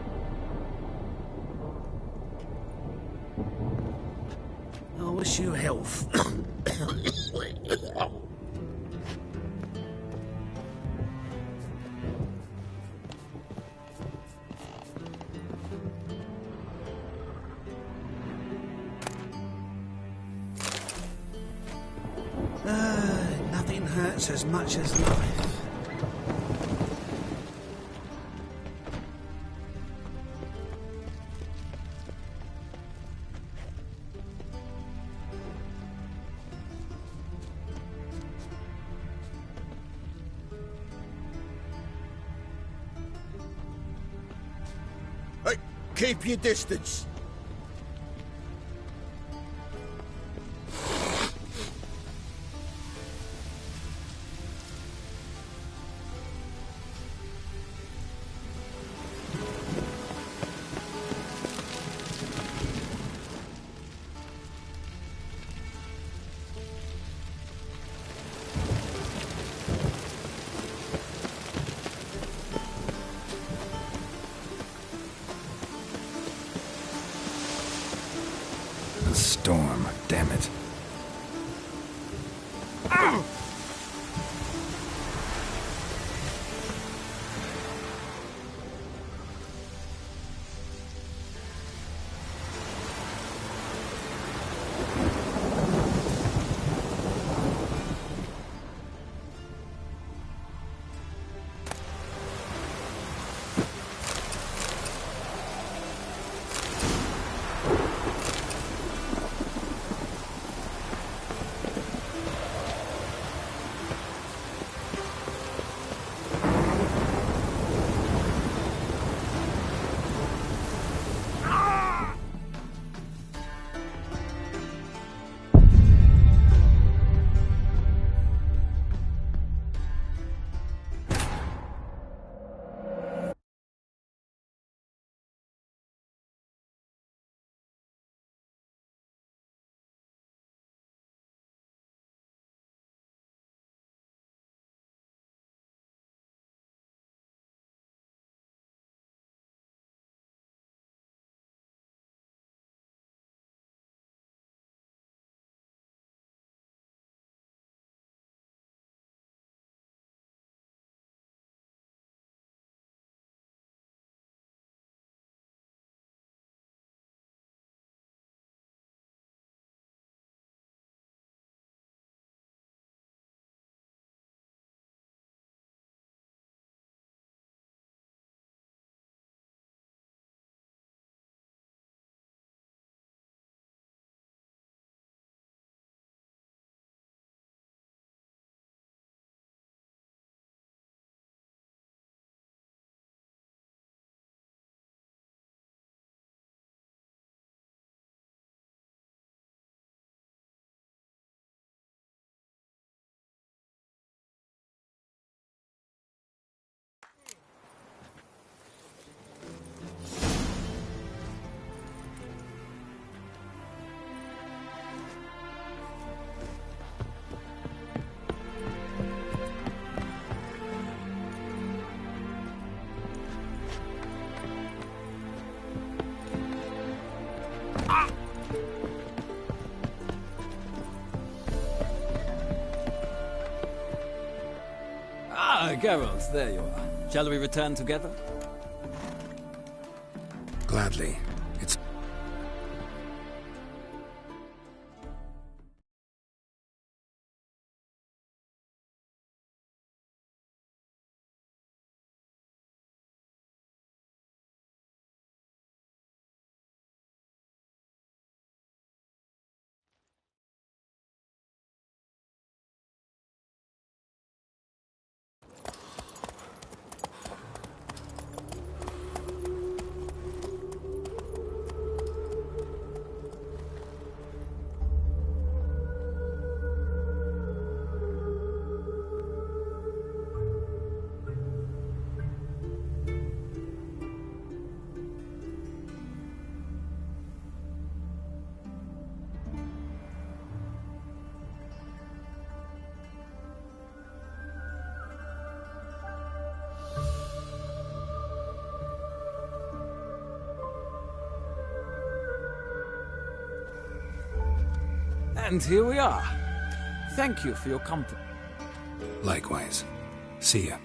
I wish you health. Nothing hurts as much as life. Hey, keep your distance. A storm, damn it. Ow! Geralt, there you are. Shall we return together? Gladly. It's... And here we are. Thank you for your company. Likewise. See ya.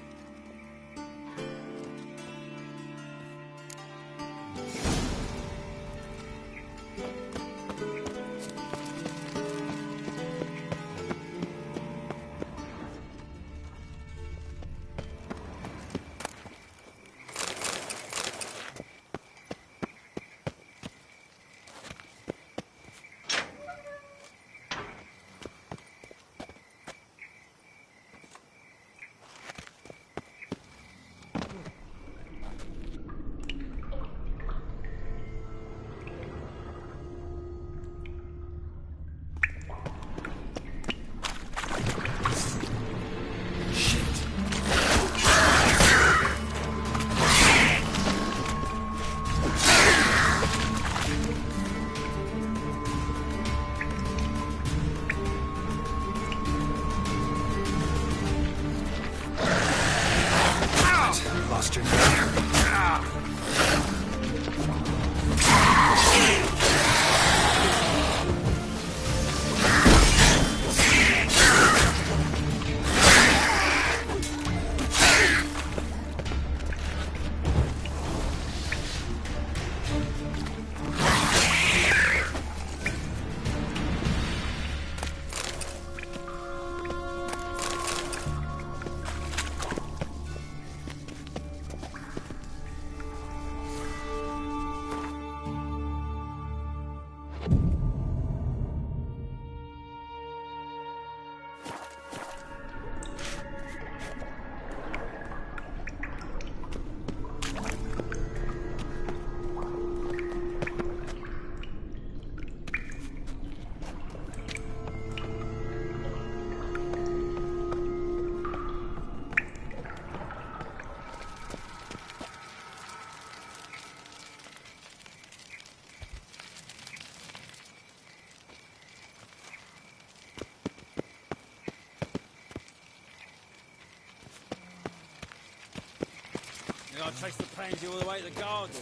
I chased the pansy all the way to the garden.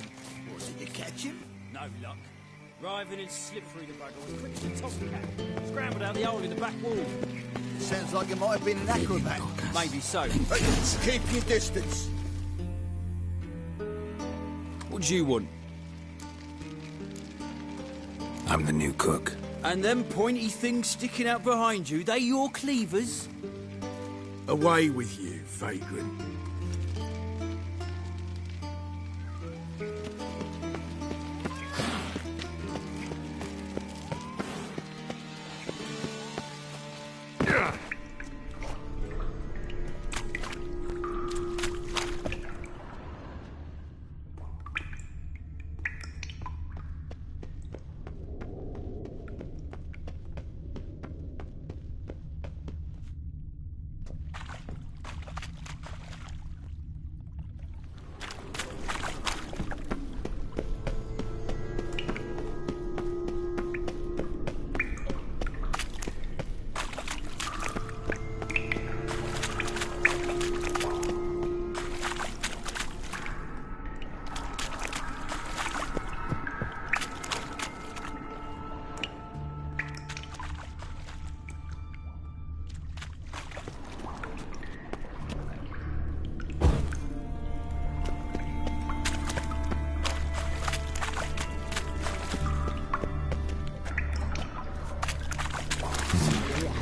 What, did you catch him? No luck. Writhing and slip through the bugger as quick as a tomcat. Scrambled out the hole in the back wall. Sounds like it might have been an acrobat. Maybe so. Keep your distance. What do you want? I'm the new cook. And them pointy things sticking out behind you, they your cleavers? Away with you, vagrant.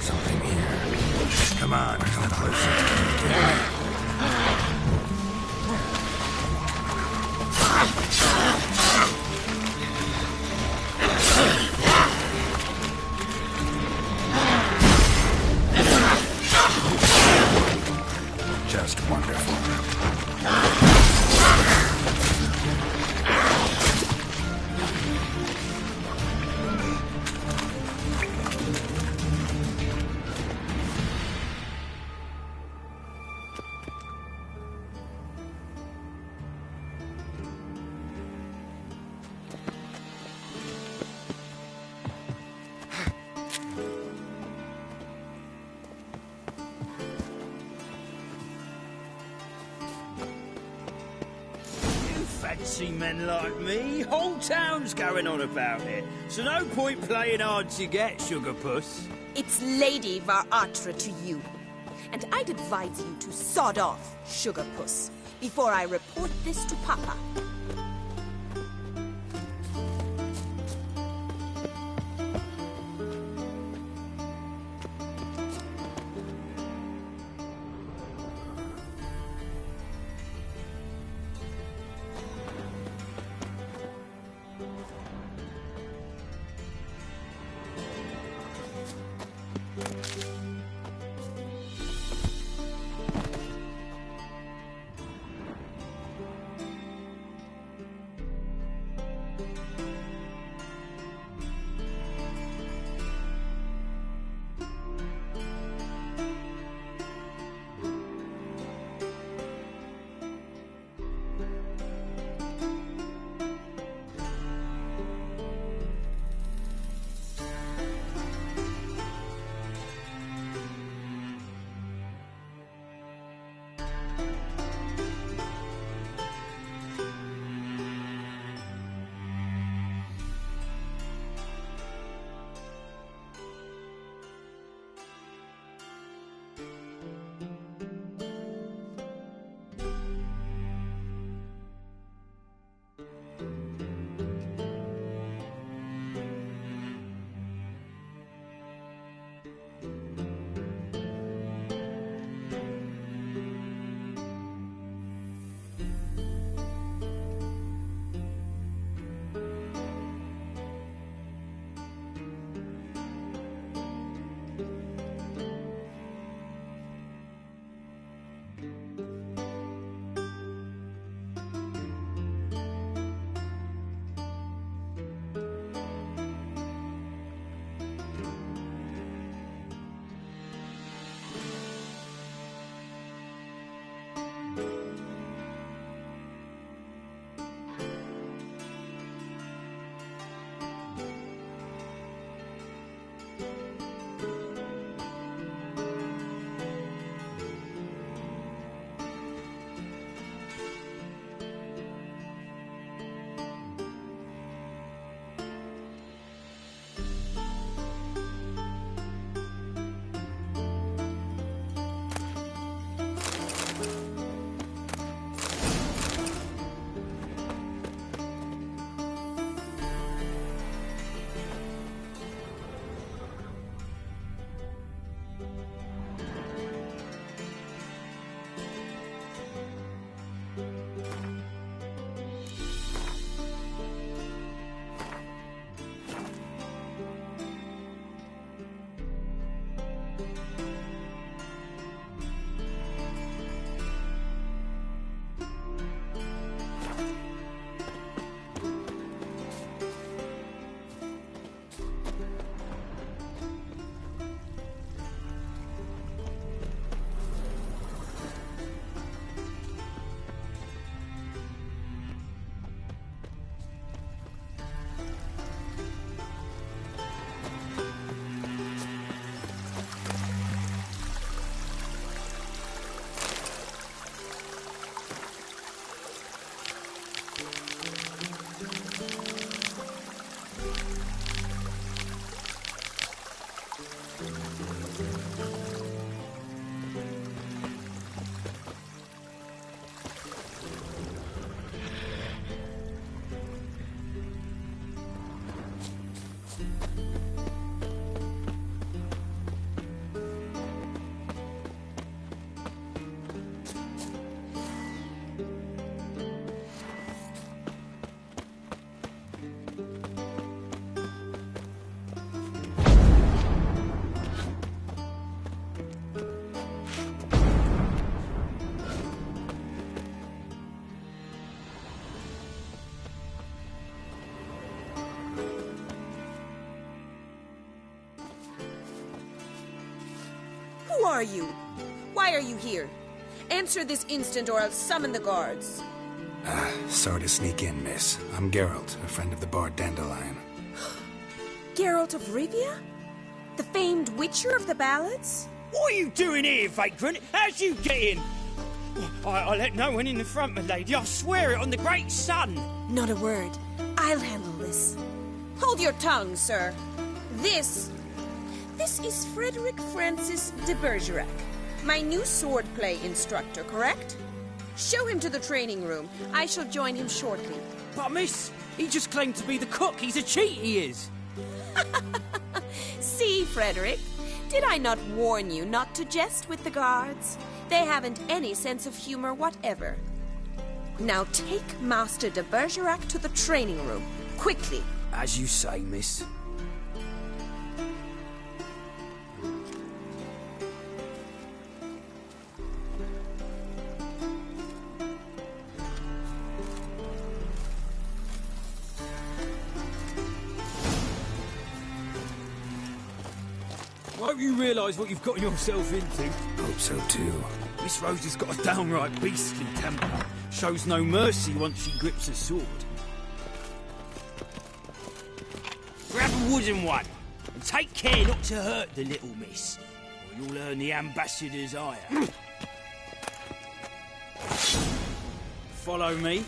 something here. Come on, come closer. Just wonderful. Fancy men like me, whole town's going on about it. So no point playing hard to get, Sugar Puss. It's Lady Varatra to you. And I'd advise you to sod off, Sugar Puss, before I report this to Papa. Who are you? Why are you here? Answer this instant or I'll summon the guards. Sorry to sneak in, miss. I'm Geralt, a friend of the bard Dandelion. Geralt of Rivia? The famed witcher of the ballads? What are you doing here, vagrant? How'd you get in? I let no one in the front, my lady. I swear it on the great sun. Not a word. I'll handle this. Hold your tongue, sir. This is Frederick Francis de Bergerac, my new swordplay instructor, correct? Show him to the training room. I shall join him shortly. But miss, he just claimed to be the cook. He's a cheat, he is. See, Frederick, did I not warn you not to jest with the guards? They haven't any sense of humor whatever. Now take Master de Bergerac to the training room, quickly. As you say, miss. Won't you realise what you've gotten yourself into? Hope so too. Miss Rosie's got a downright beastly temper. Shows no mercy once she grips a sword. Grab a wooden one, and take care not to hurt the little miss, or you'll earn the ambassador's ire. Follow me.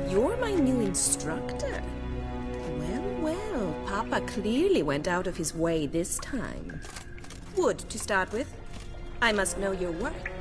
You're my new instructor. Well, Papa clearly went out of his way this time. Wood, to start with. I must know your work.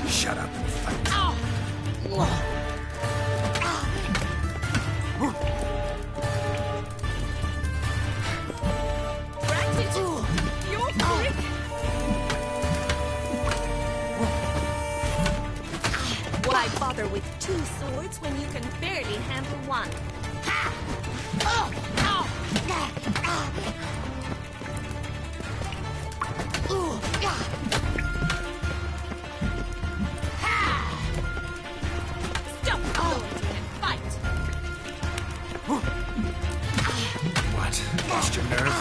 Shut up and fight. Why bother with two swords when you can barely handle one? What? Lost your nerve?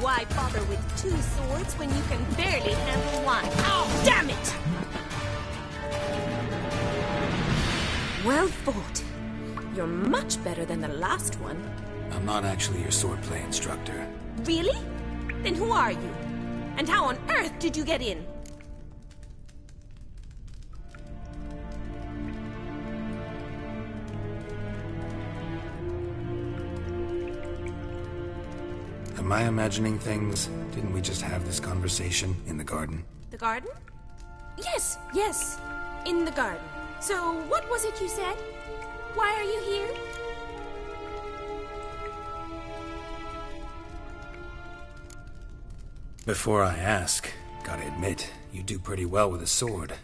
Why bother with two swords when you can barely handle one? Oh, damn it! Well fought. You're much better than the last one. I'm not actually your swordplay instructor. Really? Then who are you? And how on earth did you get in? Am I imagining things? Didn't we just have this conversation in the garden? The garden? Yes, in the garden. So, what was it you said? Why are you here? Before I ask, gotta admit, you do pretty well with a sword.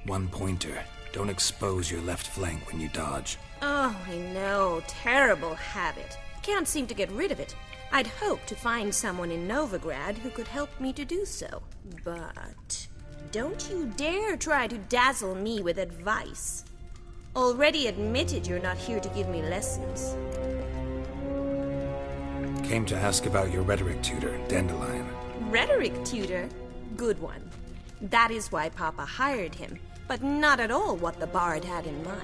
One pointer. Don't expose your left flank when you dodge. Oh, I know. Terrible habit. Can't seem to get rid of it. I'd hoped to find someone in Novigrad who could help me to do so. But don't you dare try to dazzle me with advice. Already admitted you're not here to give me lessons. Came to ask about your rhetoric tutor, Dandelion. Rhetoric tutor? Good one. That is why Papa hired him, but not at all what the bard had in mind.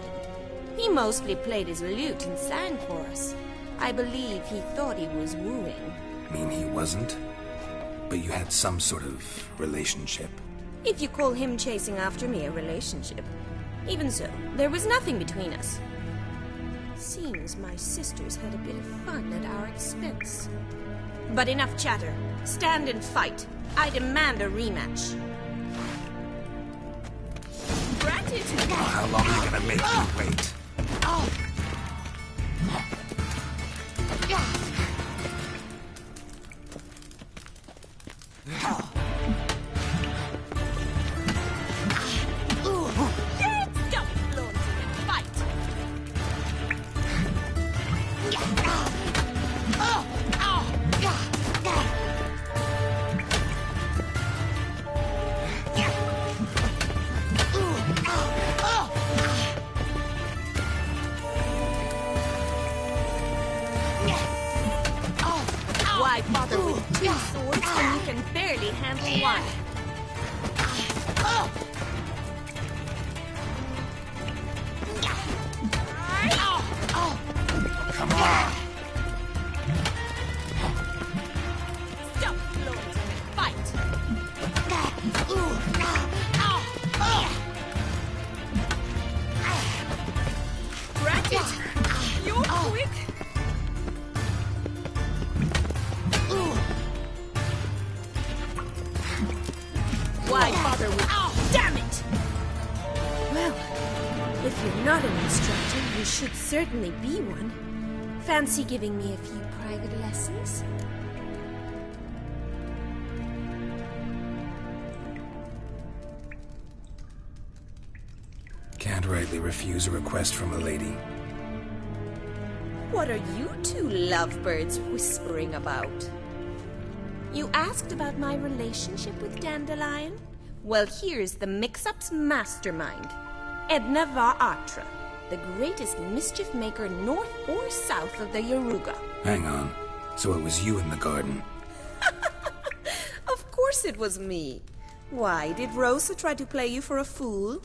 He mostly played his lute and sang for us. I believe he thought he was wooing. Mean he wasn't? But you had some sort of relationship. If you call him chasing after me a relationship. Even so, there was nothing between us. Seems my sisters had a bit of fun at our expense. But enough chatter. Stand and fight. I demand a rematch. Gratitude! How long are you gonna make me wait? Why bother with two swords when you can barely handle one? Come on! Stop, Lord. Fight! Ratchet! You're quick! Why bother with... Damn it! Well, if you're not an instructor, you should certainly be one. Fancy giving me a few private lessons? Can't rightly refuse a request from a lady. What are you two lovebirds whispering about? You asked about my relationship with Dandelion? Well, here's the mix-up's mastermind. Edna Va Atra, the greatest mischief maker north or south of the Yaruga. Hang on. So it was you in the garden? Of course it was me. Why, did Rosa try to play you for a fool?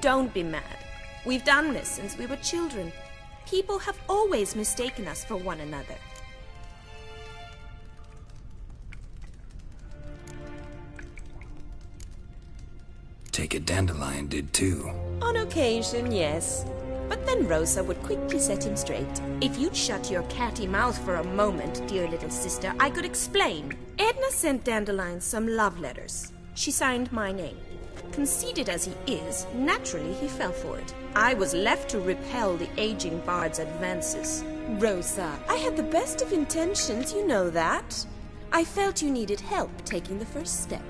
Don't be mad. We've done this since we were children. People have always mistaken us for one another. Take it Dandelion did too. On occasion, yes. But then Rosa would quickly set him straight. If you'd shut your catty mouth for a moment, dear little sister, I could explain. Edna sent Dandelion some love letters. She signed my name. Conceited as he is, naturally he fell for it. I was left to repel the aging bard's advances. Rosa, I had the best of intentions, you know that. I felt you needed help taking the first step.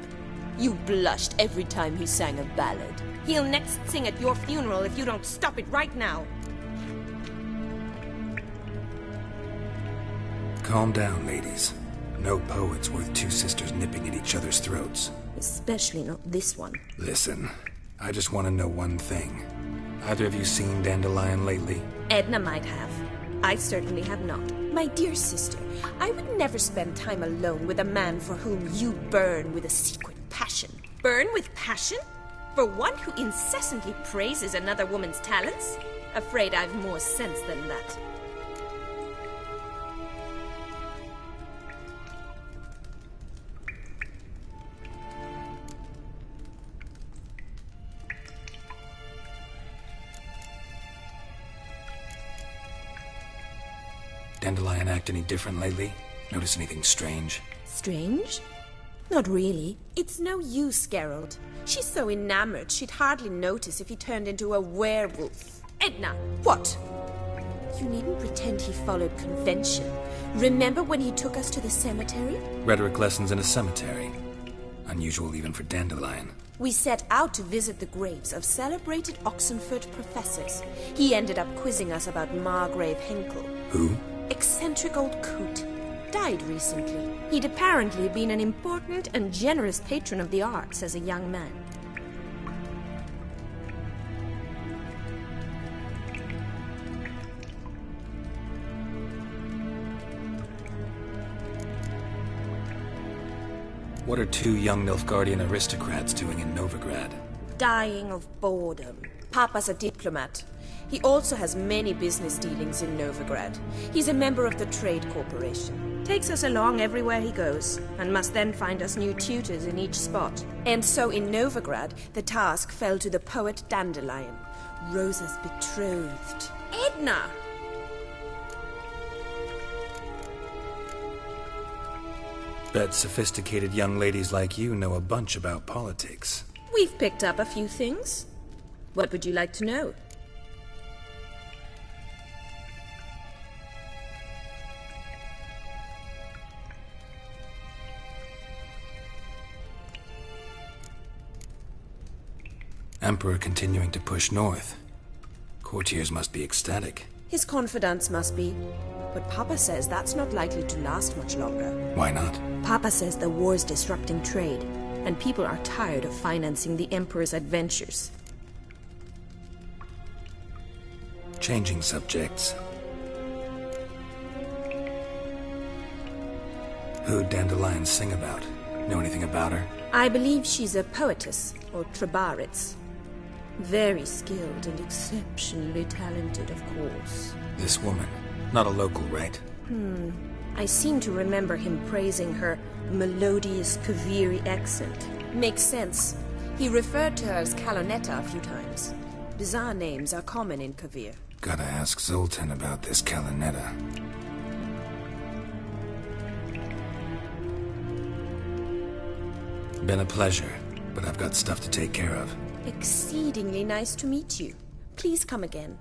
You blushed every time he sang a ballad. He'll next sing at your funeral if you don't stop it right now. Calm down, ladies. No poet's worth two sisters nipping at each other's throats. Especially not this one. Listen, I just want to know one thing. Either of you seen Dandelion lately? Edna might have. I certainly have not. My dear sister, I would never spend time alone with a man for whom you burn with a secret passion. Burn with passion? For one who incessantly praises another woman's talents? Afraid I've more sense than that. Dandelion act any different lately? Notice anything strange? Strange? Not really. It's no use, Geralt. She's so enamored she'd hardly notice if he turned into a werewolf. Edna! What? You needn't pretend he followed convention. Remember when he took us to the cemetery? Rhetoric lessons in a cemetery. Unusual even for Dandelion. We set out to visit the graves of celebrated Oxenford professors. He ended up quizzing us about Margrave Henkel. Who? Eccentric old coot. Died recently. He'd apparently been an important and generous patron of the arts as a young man. What are two young Nilfgaardian aristocrats doing in Novigrad? dying of boredom. Papa's a diplomat. He also has many business dealings in Novigrad. He's a member of the Trade Corporation. Takes us along everywhere he goes, and must then find us new tutors in each spot. And so in Novigrad, the task fell to the poet Dandelion, Rosa's betrothed. Edna! Bet sophisticated young ladies like you know a bunch about politics. We've picked up a few things. What would you like to know? Emperor continuing to push north. Courtiers must be ecstatic. His confidants must be. But Papa says that's not likely to last much longer. Why not? Papa says the war's disrupting trade, and people are tired of financing the Emperor's adventures. Changing subjects. Who'd Dandelion sing about? Know anything about her? I believe she's a poetess, or Trebaritz. Very skilled and exceptionally talented, of course. This woman. Not a local, right? I seem to remember him praising her melodious Kaviri accent. Makes sense. He referred to her as Kalonetta a few times. Bizarre names are common in Kavir. Gotta ask Zoltan about this Kalonetta. Been a pleasure, but I've got stuff to take care of. Exceedingly nice to meet you. Please come again.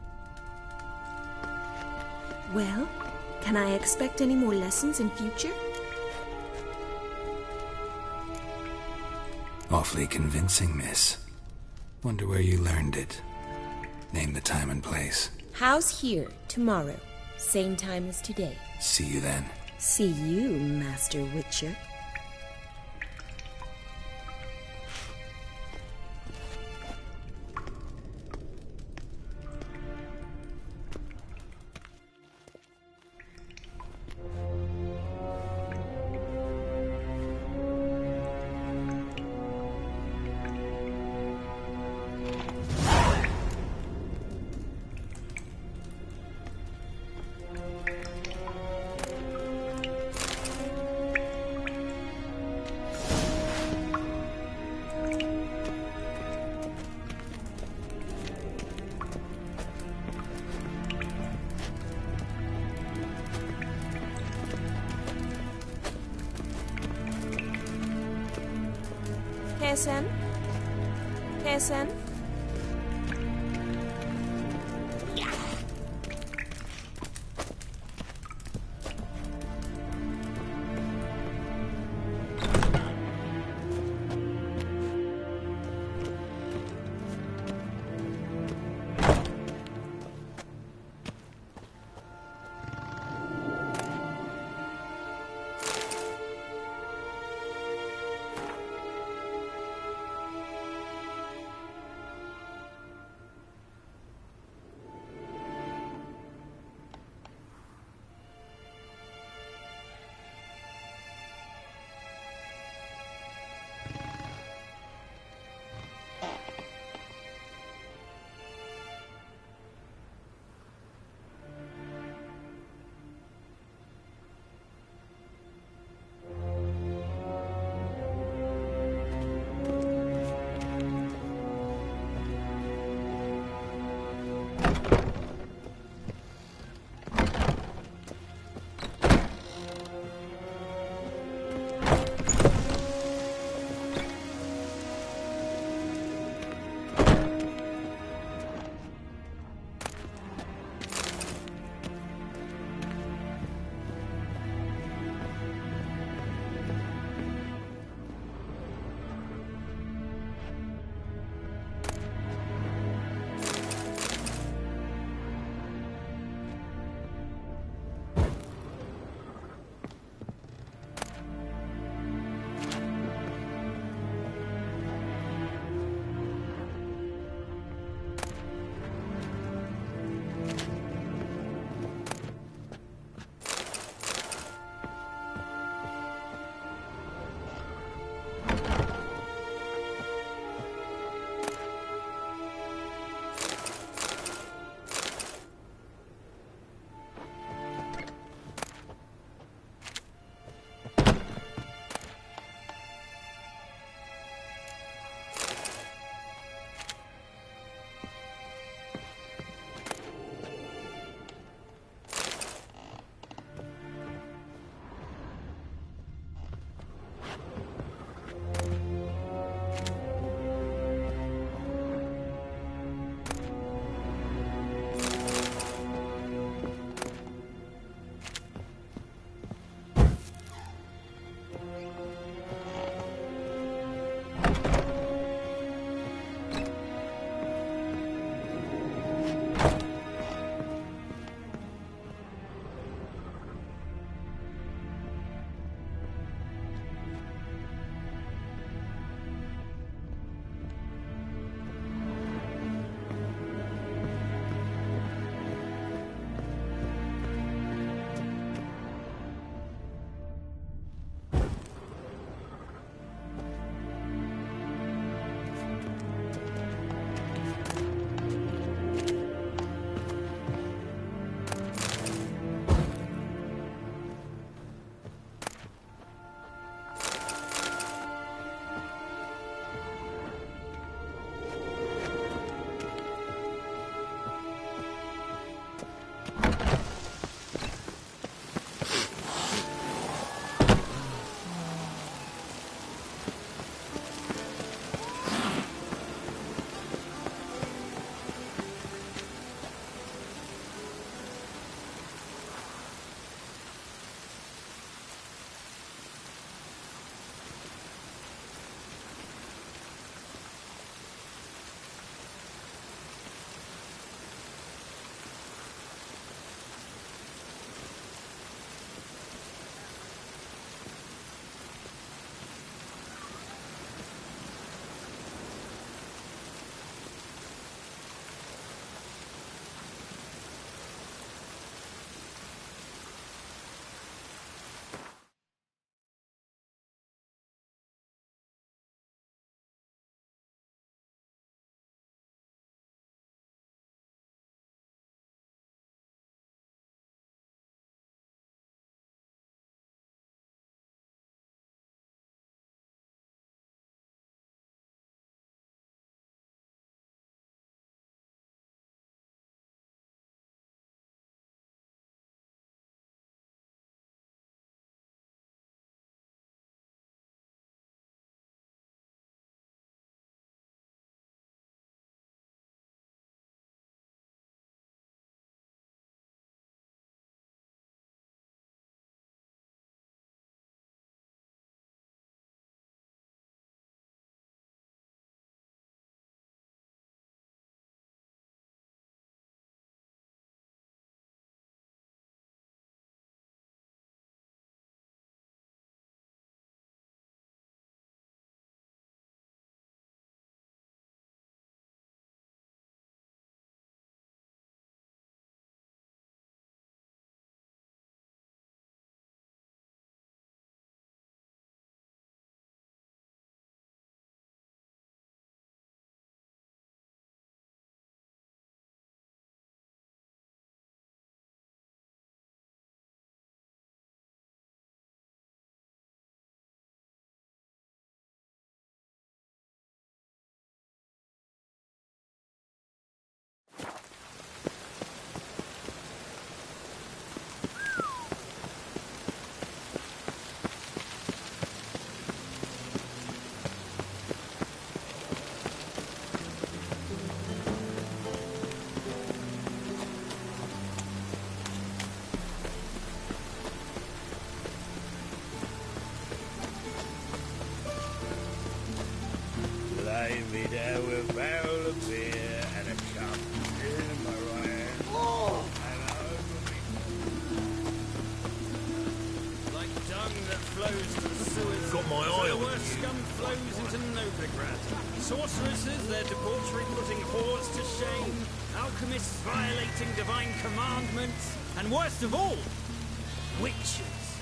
Well, can I expect any more lessons in future? Awfully convincing, miss. Wonder where you learned it. Name the time and place. House here, tomorrow. Same time as today. See you then. See you, Master Witcher. KSN? KSN? barrel of beer and a cup in my right hand. Oh! And over me. Like dung that flows to the sewers. Got my eye on worse you. scum flows into Novigrad. Sorceresses, their debauchery putting whores to shame. Alchemists violating divine commandments. And worst of all, witches.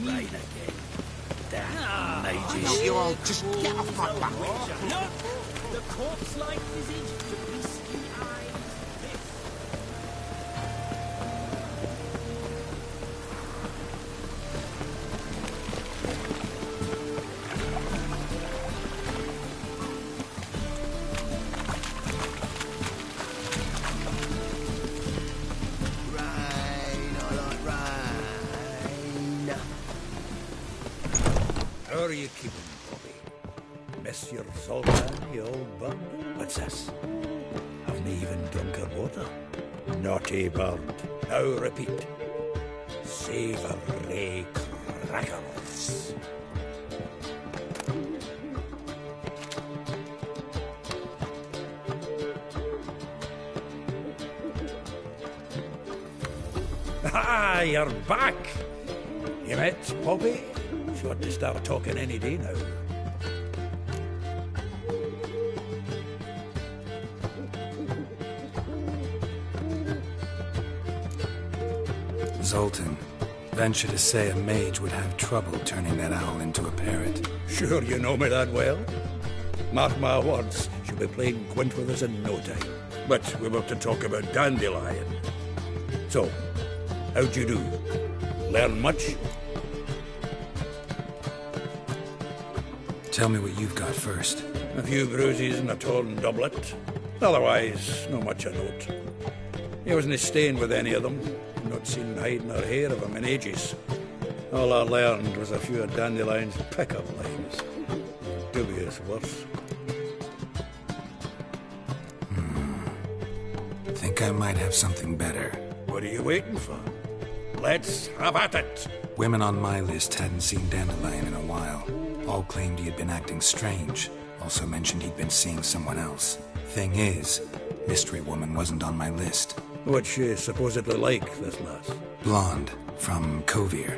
Rain again. Ah, Mages. You all just get off my back. Look! The corpse-like visage, the beastly eyes. This. Rain, I like rain. How are you keeping, Bobby? Miss your Zoltan, you old bug? What's this? Haven't even drunk her water. Naughty bird. Now repeat. Savoury crackers. Ah, you're back. You met Poppy? She ought to start talking any day now. Zoltan. Venture to say a mage would have trouble turning that owl into a parrot. Sure you know me that well? Mark my words, she'll be playing quint with us in no time. But we were to talk about Dandelion. So, how'd you do? Learn much? Tell me what you've got first. A few bruises and a torn doublet. Otherwise, not much a note. He wasn't staying with any of them. Not seen hide nor hair of him in ages. All I learned was a few of Dandelion's pick-up lines. Dubious worse. Think I might have something better. What are you waiting for? Let's have at it! Women on my list hadn't seen Dandelion in a while. All claimed he had been acting strange. Also mentioned he'd been seeing someone else. Thing is, Mystery Woman wasn't on my list. What's she supposedly like, this lass? Blonde, from Kovir.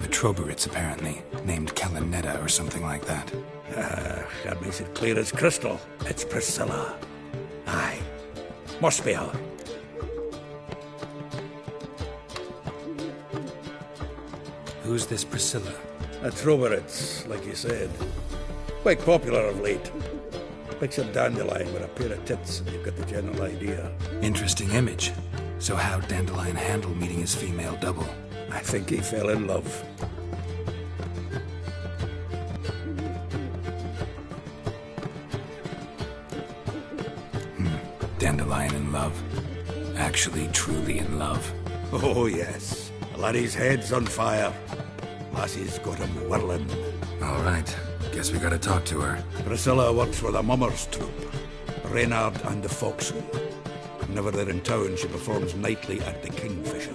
A Troberits, apparently, named Kalanetta or something like that. That makes it clear as crystal. It's Priscilla. Aye. Must be her. Who's this Priscilla? A Troberits, like you said. Quite popular of late. Picture Dandelion with a pair of tits and you've got the general idea. Interesting image. So how'd Dandelion handle meeting his female double? I think he fell in love. Dandelion in love. Actually, truly in love. Oh, yes. The laddie's head's on fire. Lassie's got him whirling. All right. Guess we gotta talk to her. Priscilla works with a mummers troupe. Reynard and the Foxy. Whenever they're in town, she performs nightly at the Kingfisher.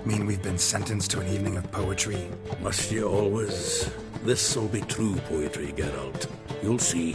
Mean we've been sentenced to an evening of poetry? Must you always? This'll be true poetry, Geralt. You'll see.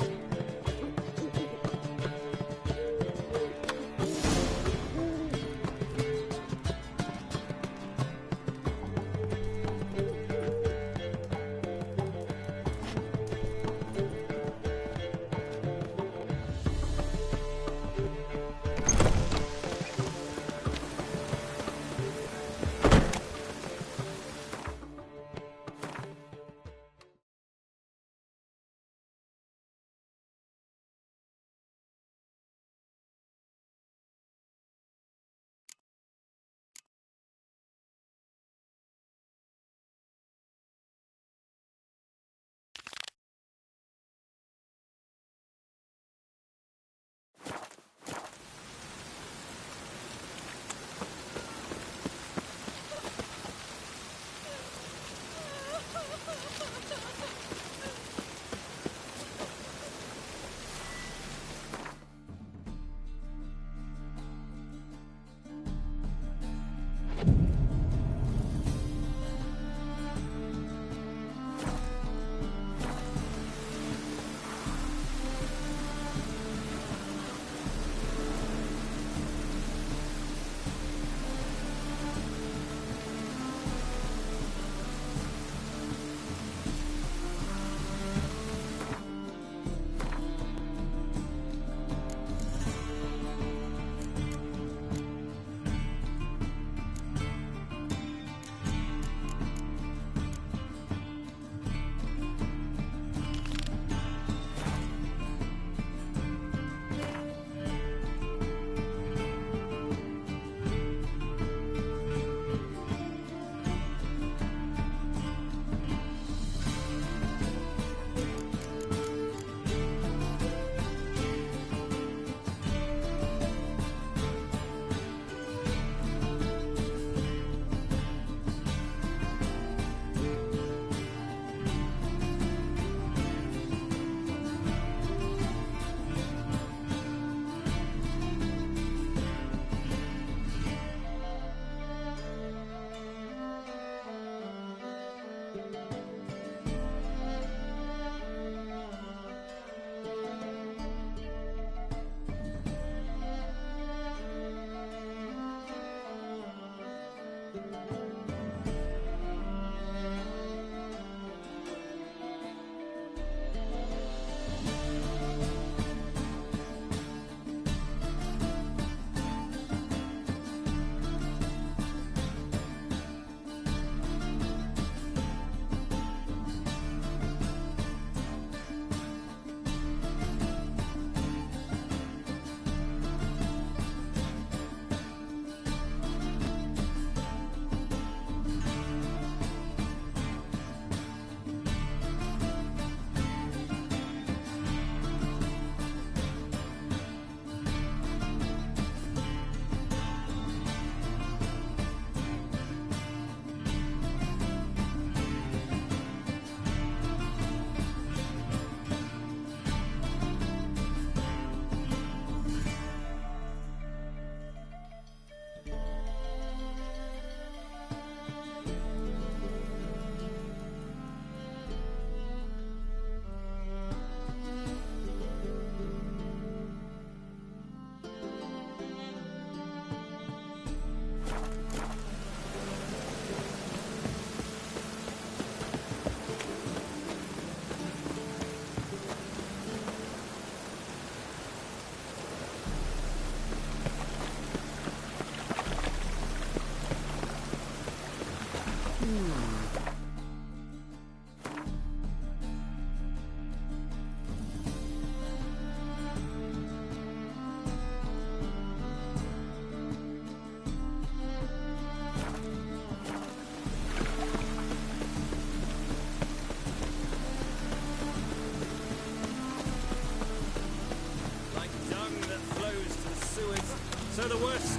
So the worst...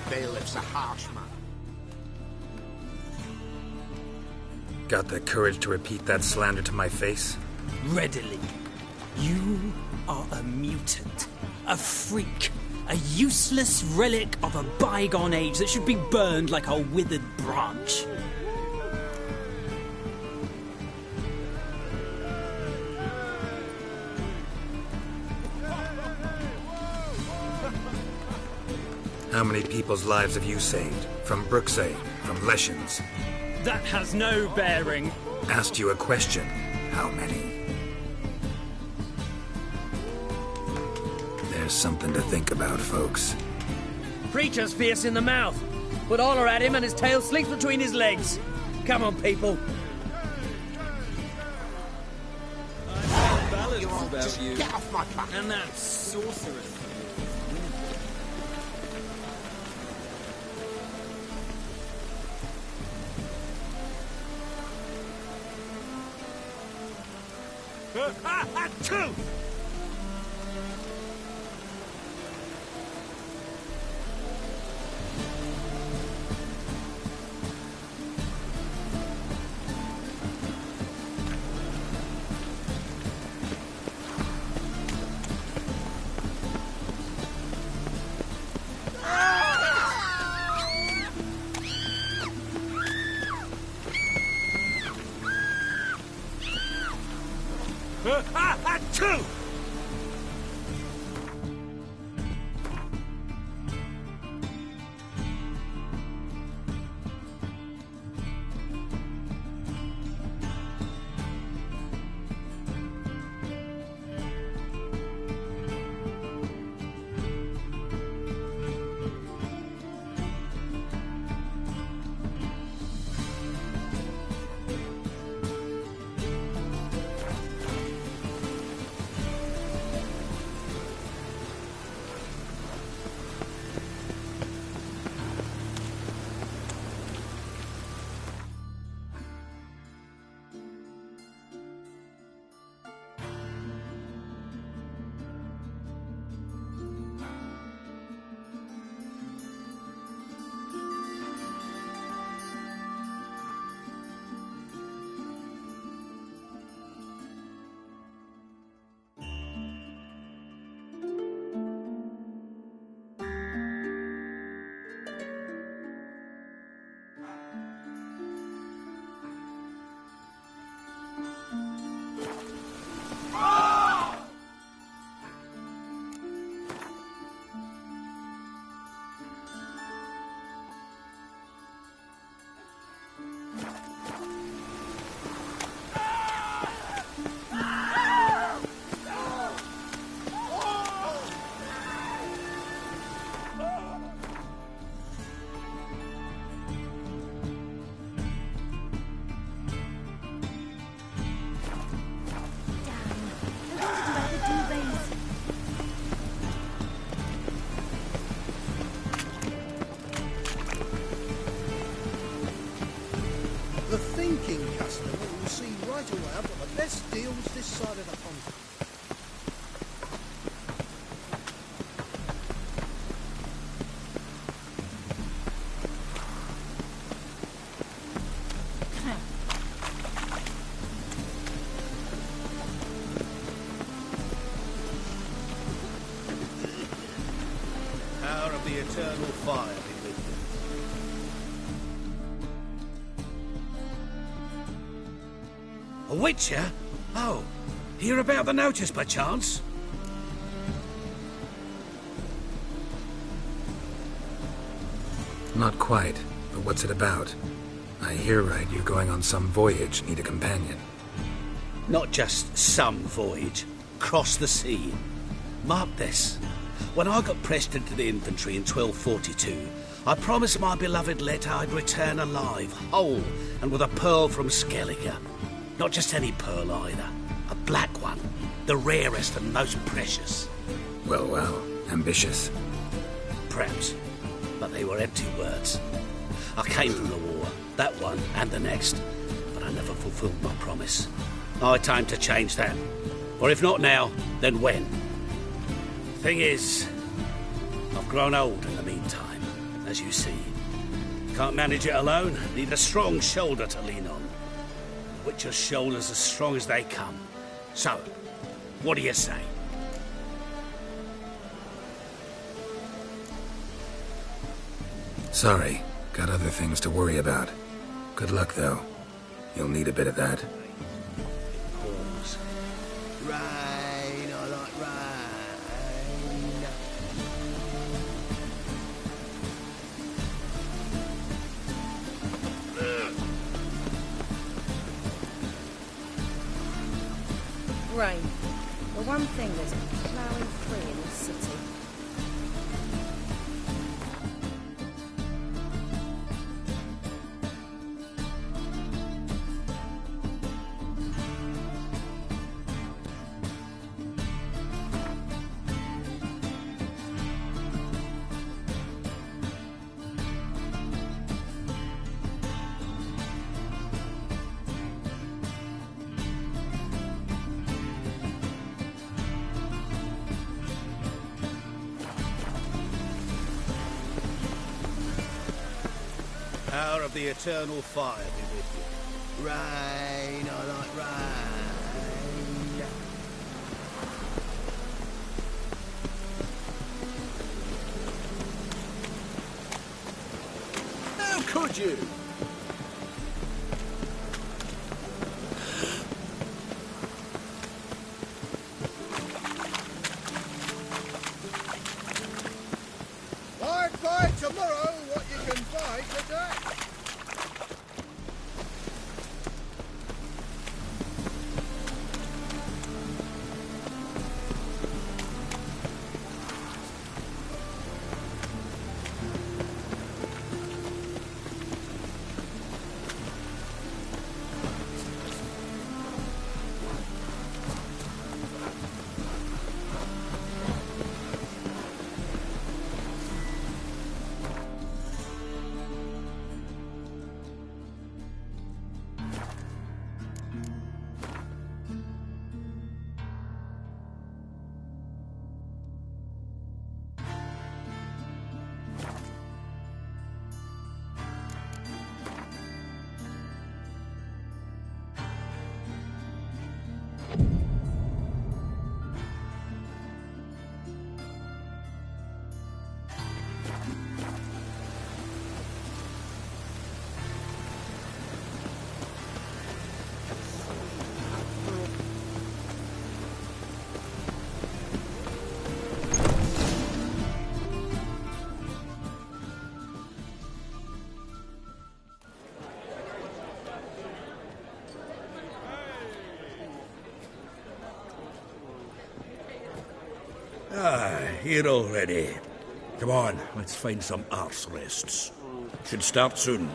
Bailiff's a harsh man. Got the courage to repeat that slander to my face? Readily. You are a mutant. A freak. A useless relic of a bygone age that should be burned like a withered branch. How many people's lives have you saved? From Brookside, from Leshens? That has no bearing. Asked you a question. How many? There's something to think about, folks. Preacher's fierce in the mouth, but holler at him and his tail slinks between his legs. Come on, people. Ballads about Just you. get off my back. And that sorceress. Two! Two! The thinking customer will see right away I've got the best deals this side of the pond. Power of the eternal fire be with you. A witcher? Oh, hear about the notice by chance? Not quite, but what's it about? I hear right you're going on some voyage, need a companion. Not just some voyage. Cross the sea. Mark this. When I got pressed into the infantry in 1242, I promised my beloved Letta I'd return alive, whole, and with a pearl from Skellige. Not just any pearl either. A black one. The rarest and most precious. Well, well. Ambitious. Perhaps. But they were empty words. I came from the war. That one and the next. But I never fulfilled my promise. High time to change that. Or if not now, then when? Thing is, I've grown old in the meantime, as you see. Can't manage it alone. Need a strong shoulder to lean on. The Witcher's shoulder's as strong as they come. So, what do you say? Sorry, got other things to worry about. Good luck, though. You'll need a bit of that. Pause. Rain, I like rain. Rain. The one thing that's ploughing free in this city. Power of the eternal fire be with you. Rain, I like rain. How could you? Buy tomorrow what you can buy today. Here already. Come on, let's find some arse rests. Should start soon.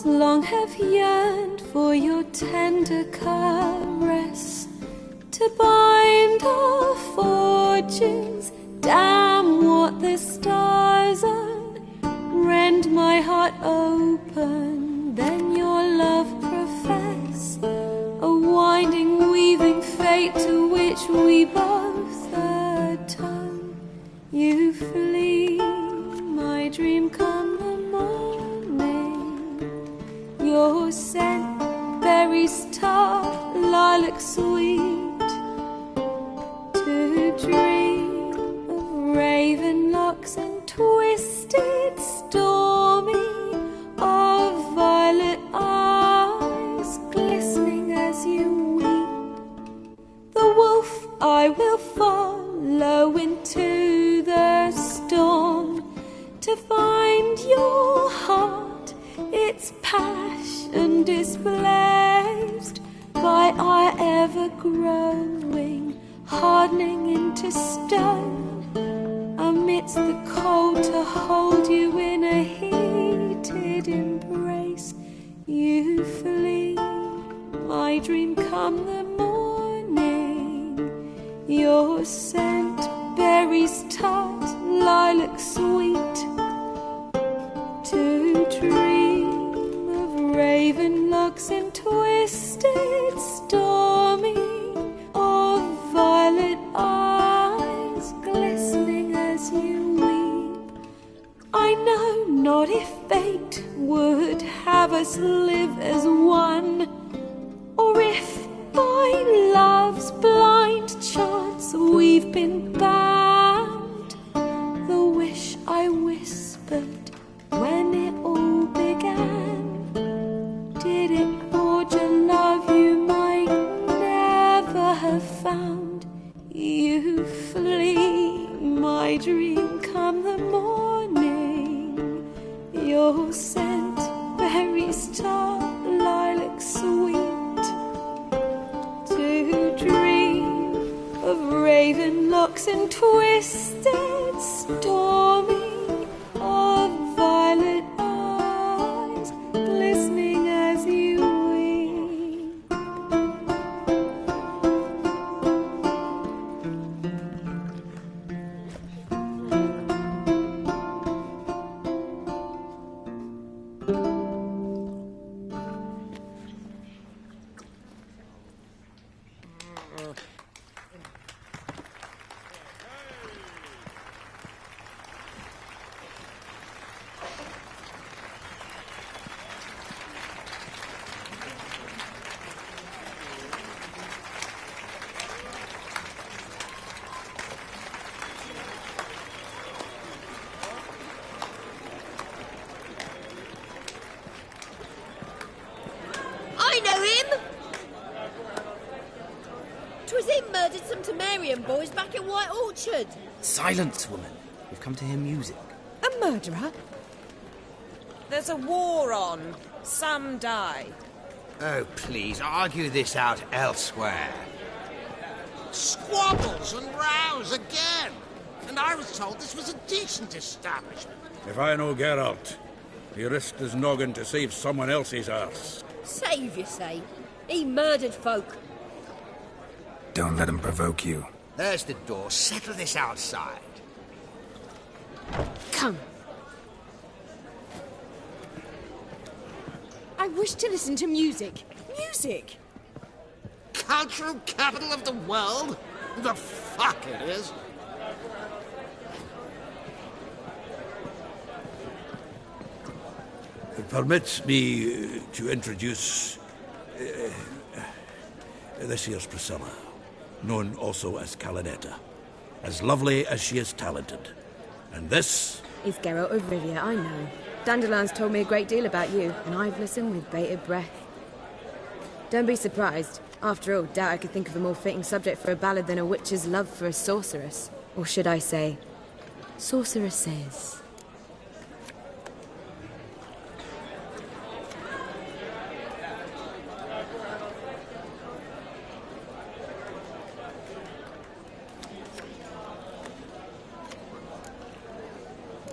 Long have yearned for your tender caress, to bind our fortunes. Damn what the stars are, rend my heart open, then your love profess, a winding weaving fate to which we both atone. You flee, my dream come the morning. Your scent, berries tart, lilac sweet, to dream of raven locks and twisted, stormy, of violet eyes glistening as you weep. The wolf I will follow into the storm to find your heart, its passion displaced by our ever-growing, hardening into stone, amidst the cold to hold you in a heated embrace. You flee, my dream come the morning, your scent, berries tart, lilac sweet, to dream of raven locks and twisted, stormy, of violet eyes glistening as you weep. I know not if fate would have us live as one, or if by love's blind chance we've been bound. The wish I whispered when it all began, did it forge a love you might never have found? You flee, my dream come the morning, your scent, berries tart, lilac sweet, to dream of raven locks and twisted, stormy, of violet eyes glistening as you weep. I know him! 'Twas him murdered some Temerian boys back in White Orchard. Silence, woman. We've come to hear music. A murderer? There's a war on. Some die. Oh, please, argue this out elsewhere. Squabbles and rows again. And I was told this was a decent establishment. If I know Geralt, he risked his noggin to save someone else's arse. Save, you say? He murdered folk. Don't let him provoke you. There's the door. Settle this outside. Come. I wish to listen to music. Music! Cultural capital of the world? The fuck it is. Permit me to introduce this here's Priscilla, known also as Calinetta, as lovely as she is talented. And this is Geralt of Rivia, I know. Dandelion's told me a great deal about you, and I've listened with bated breath. Don't be surprised. After all, doubt I could think of a more fitting subject for a ballad than a witch's love for a sorceress. Or should I say, sorceresses.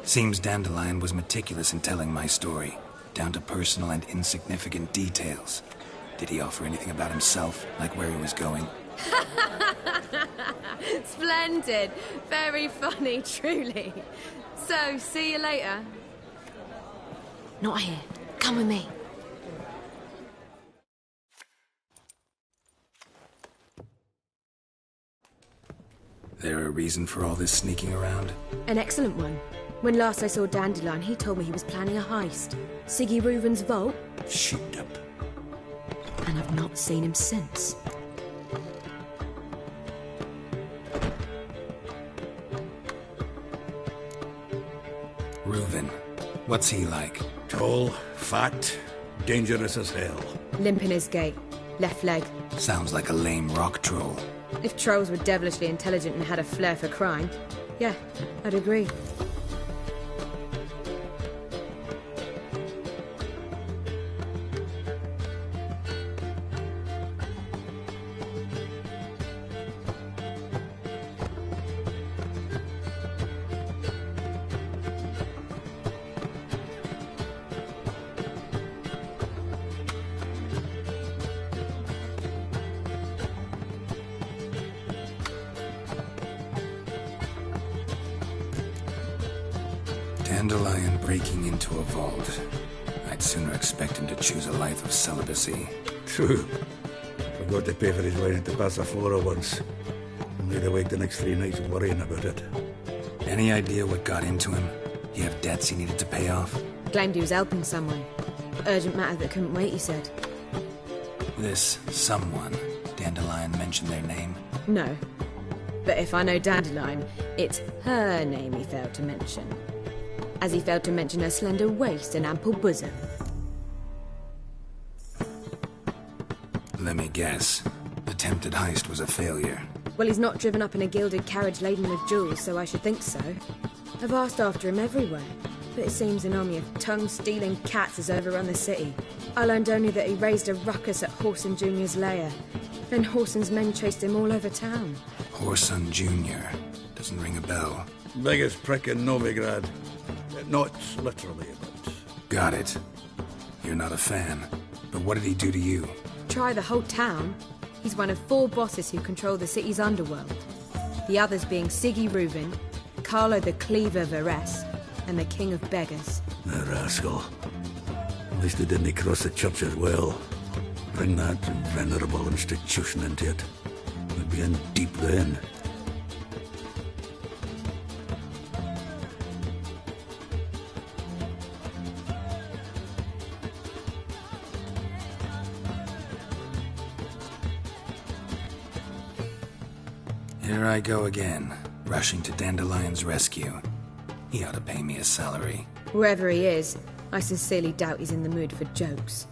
Seems Dandelion was meticulous in telling my story, down to personal and insignificant details. Did he offer anything about himself, like where he was going? Splendid. Very funny, truly. So, see you later. Not here. Come with me. There a reason for all this sneaking around? An excellent one. When last I saw Dandelion, he told me he was planning a heist. Siggy Reuven's vault. Sheeped up. And I've not seen him since. Reuven. What's he like? Tall, fat, dangerous as hell. Limp in his gait. Left leg. Sounds like a lame rock troll. If trolls were devilishly intelligent and had a flair for crime, yeah, I'd agree. Dandelion breaking into a vault. I'd sooner expect him to choose a life of celibacy. True. Forgot to pay for his wine at the Passaflora once. And laid awake the next 3 nights worrying about it. Any idea what got into him? He have debts he needed to pay off? Claimed he was helping someone. Urgent matter that couldn't wait, he said. This someone, Dandelion mentioned their name? No. But if I know Dandelion, it's her name he failed to mention. As he failed to mention her slender waist and ample bosom. Let me guess. Attempted heist was a failure. Well, he's not driven up in a gilded carriage laden with jewels, so I should think so. I've asked after him everywhere, but it seems an army of tongue-stealing cats has overrun the city. I learned only that he raised a ruckus at Whoreson Jr.'s lair. Then Whoreson's men chased him all over town. Whoreson Jr. Doesn't ring a bell. Biggest prick in Novigrad. Not literally, but... Got it. You're not a fan. But what did he do to you? Try the whole town. He's one of 4 bosses who control the city's underworld. The others being Siggy Reuven, Carlo the Cleaver Varese, and the King of Beggars. The rascal. At least he didn't cross the church as well. Bring that venerable institution into it. We'd be in deep then. Here I go again, rushing to Dandelion's rescue. He ought to pay me a salary. Wherever he is, I sincerely doubt he's in the mood for jokes.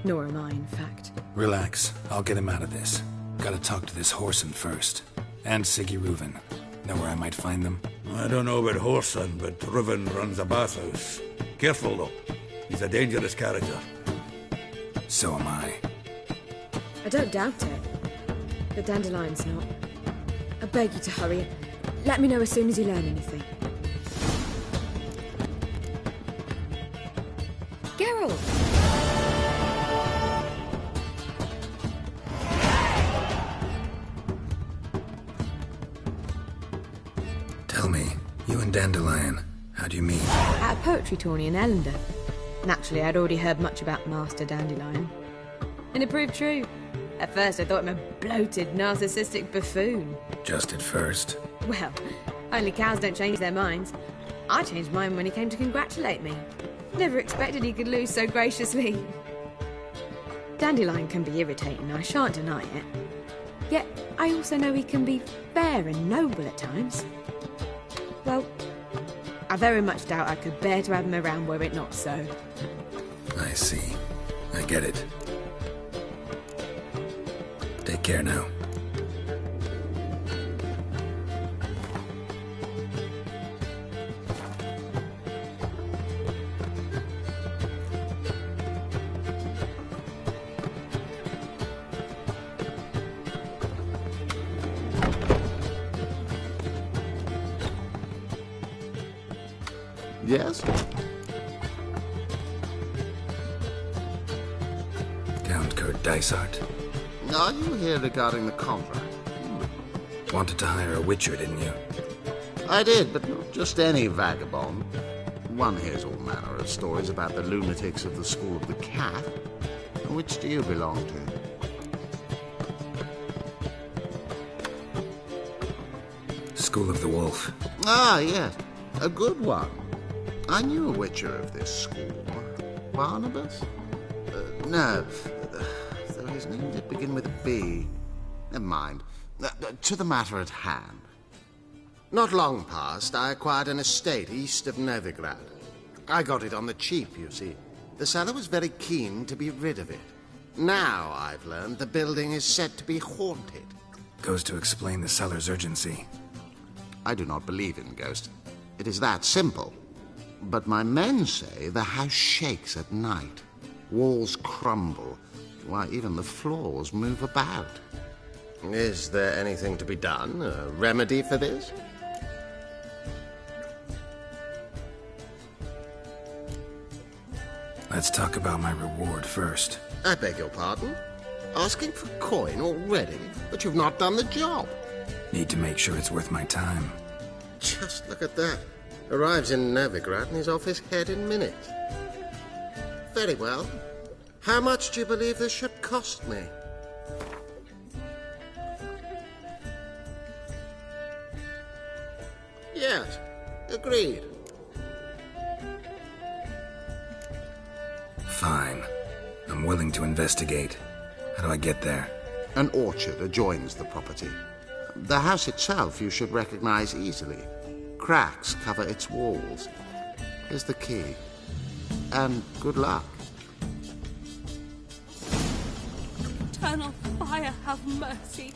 Nor am I, in fact. Relax, I'll get him out of this. Gotta talk to this Whoreson first. And Siggy Reuven. Know where I might find them? I don't know about Whoreson, but Reuven runs a bathhouse. Careful, though. He's a dangerous character. So am I. I don't doubt it. But Dandelion's not. I beg you to hurry. Let me know as soon as you learn anything. Geralt! Tell me, you and Dandelion, how'd you meet? At a poetry tourney in Ellender. Naturally, I'd already heard much about Master Dandelion. And it proved true. At first, I thought him a bloated, narcissistic buffoon. Just at first. Well, only cows don't change their minds. I changed mine when he came to congratulate me. Never expected he could lose so graciously. Dandelion can be irritating, I shan't deny it. Yet, I also know he can be fair and noble at times. Well, I very much doubt I could bear to have him around were it not so. I see. I get it. Take care now. Yes? Count Kurt Dysart. Are you here regarding the contract? Wanted to hire a witcher, didn't you? I did, but not just any vagabond. One hears all manner of stories about the lunatics of the School of the Cat. Which do you belong to? School of the Wolf. Ah, yes. A good one. I knew a witcher of this school. Barnabas? No. Though his name did begin with a B. Never mind. To the matter at hand. Not long past, I acquired an estate east of Novigrad. I got it on the cheap, you see. The seller was very keen to be rid of it. Now, I've learned, the building is said to be haunted. Goes to explain the seller's urgency. I do not believe in ghosts. It is that simple. But my men say the house shakes at night. Walls crumble. Why, even the floors move about. Is there anything to be done? A remedy for this? Let's talk about my reward first. I beg your pardon? Asking for coin already? But you've not done the job. Need to make sure it's worth my time. Just look at that. Arrives in Novigrad and he's off his head in minutes. Very well. How much do you believe this should cost me? Yes, agreed. Fine. I'm willing to investigate. How do I get there? An orchard adjoins the property. The house itself you should recognize easily. Cracks cover its walls. Here's the key. And good luck. Eternal fire, have mercy.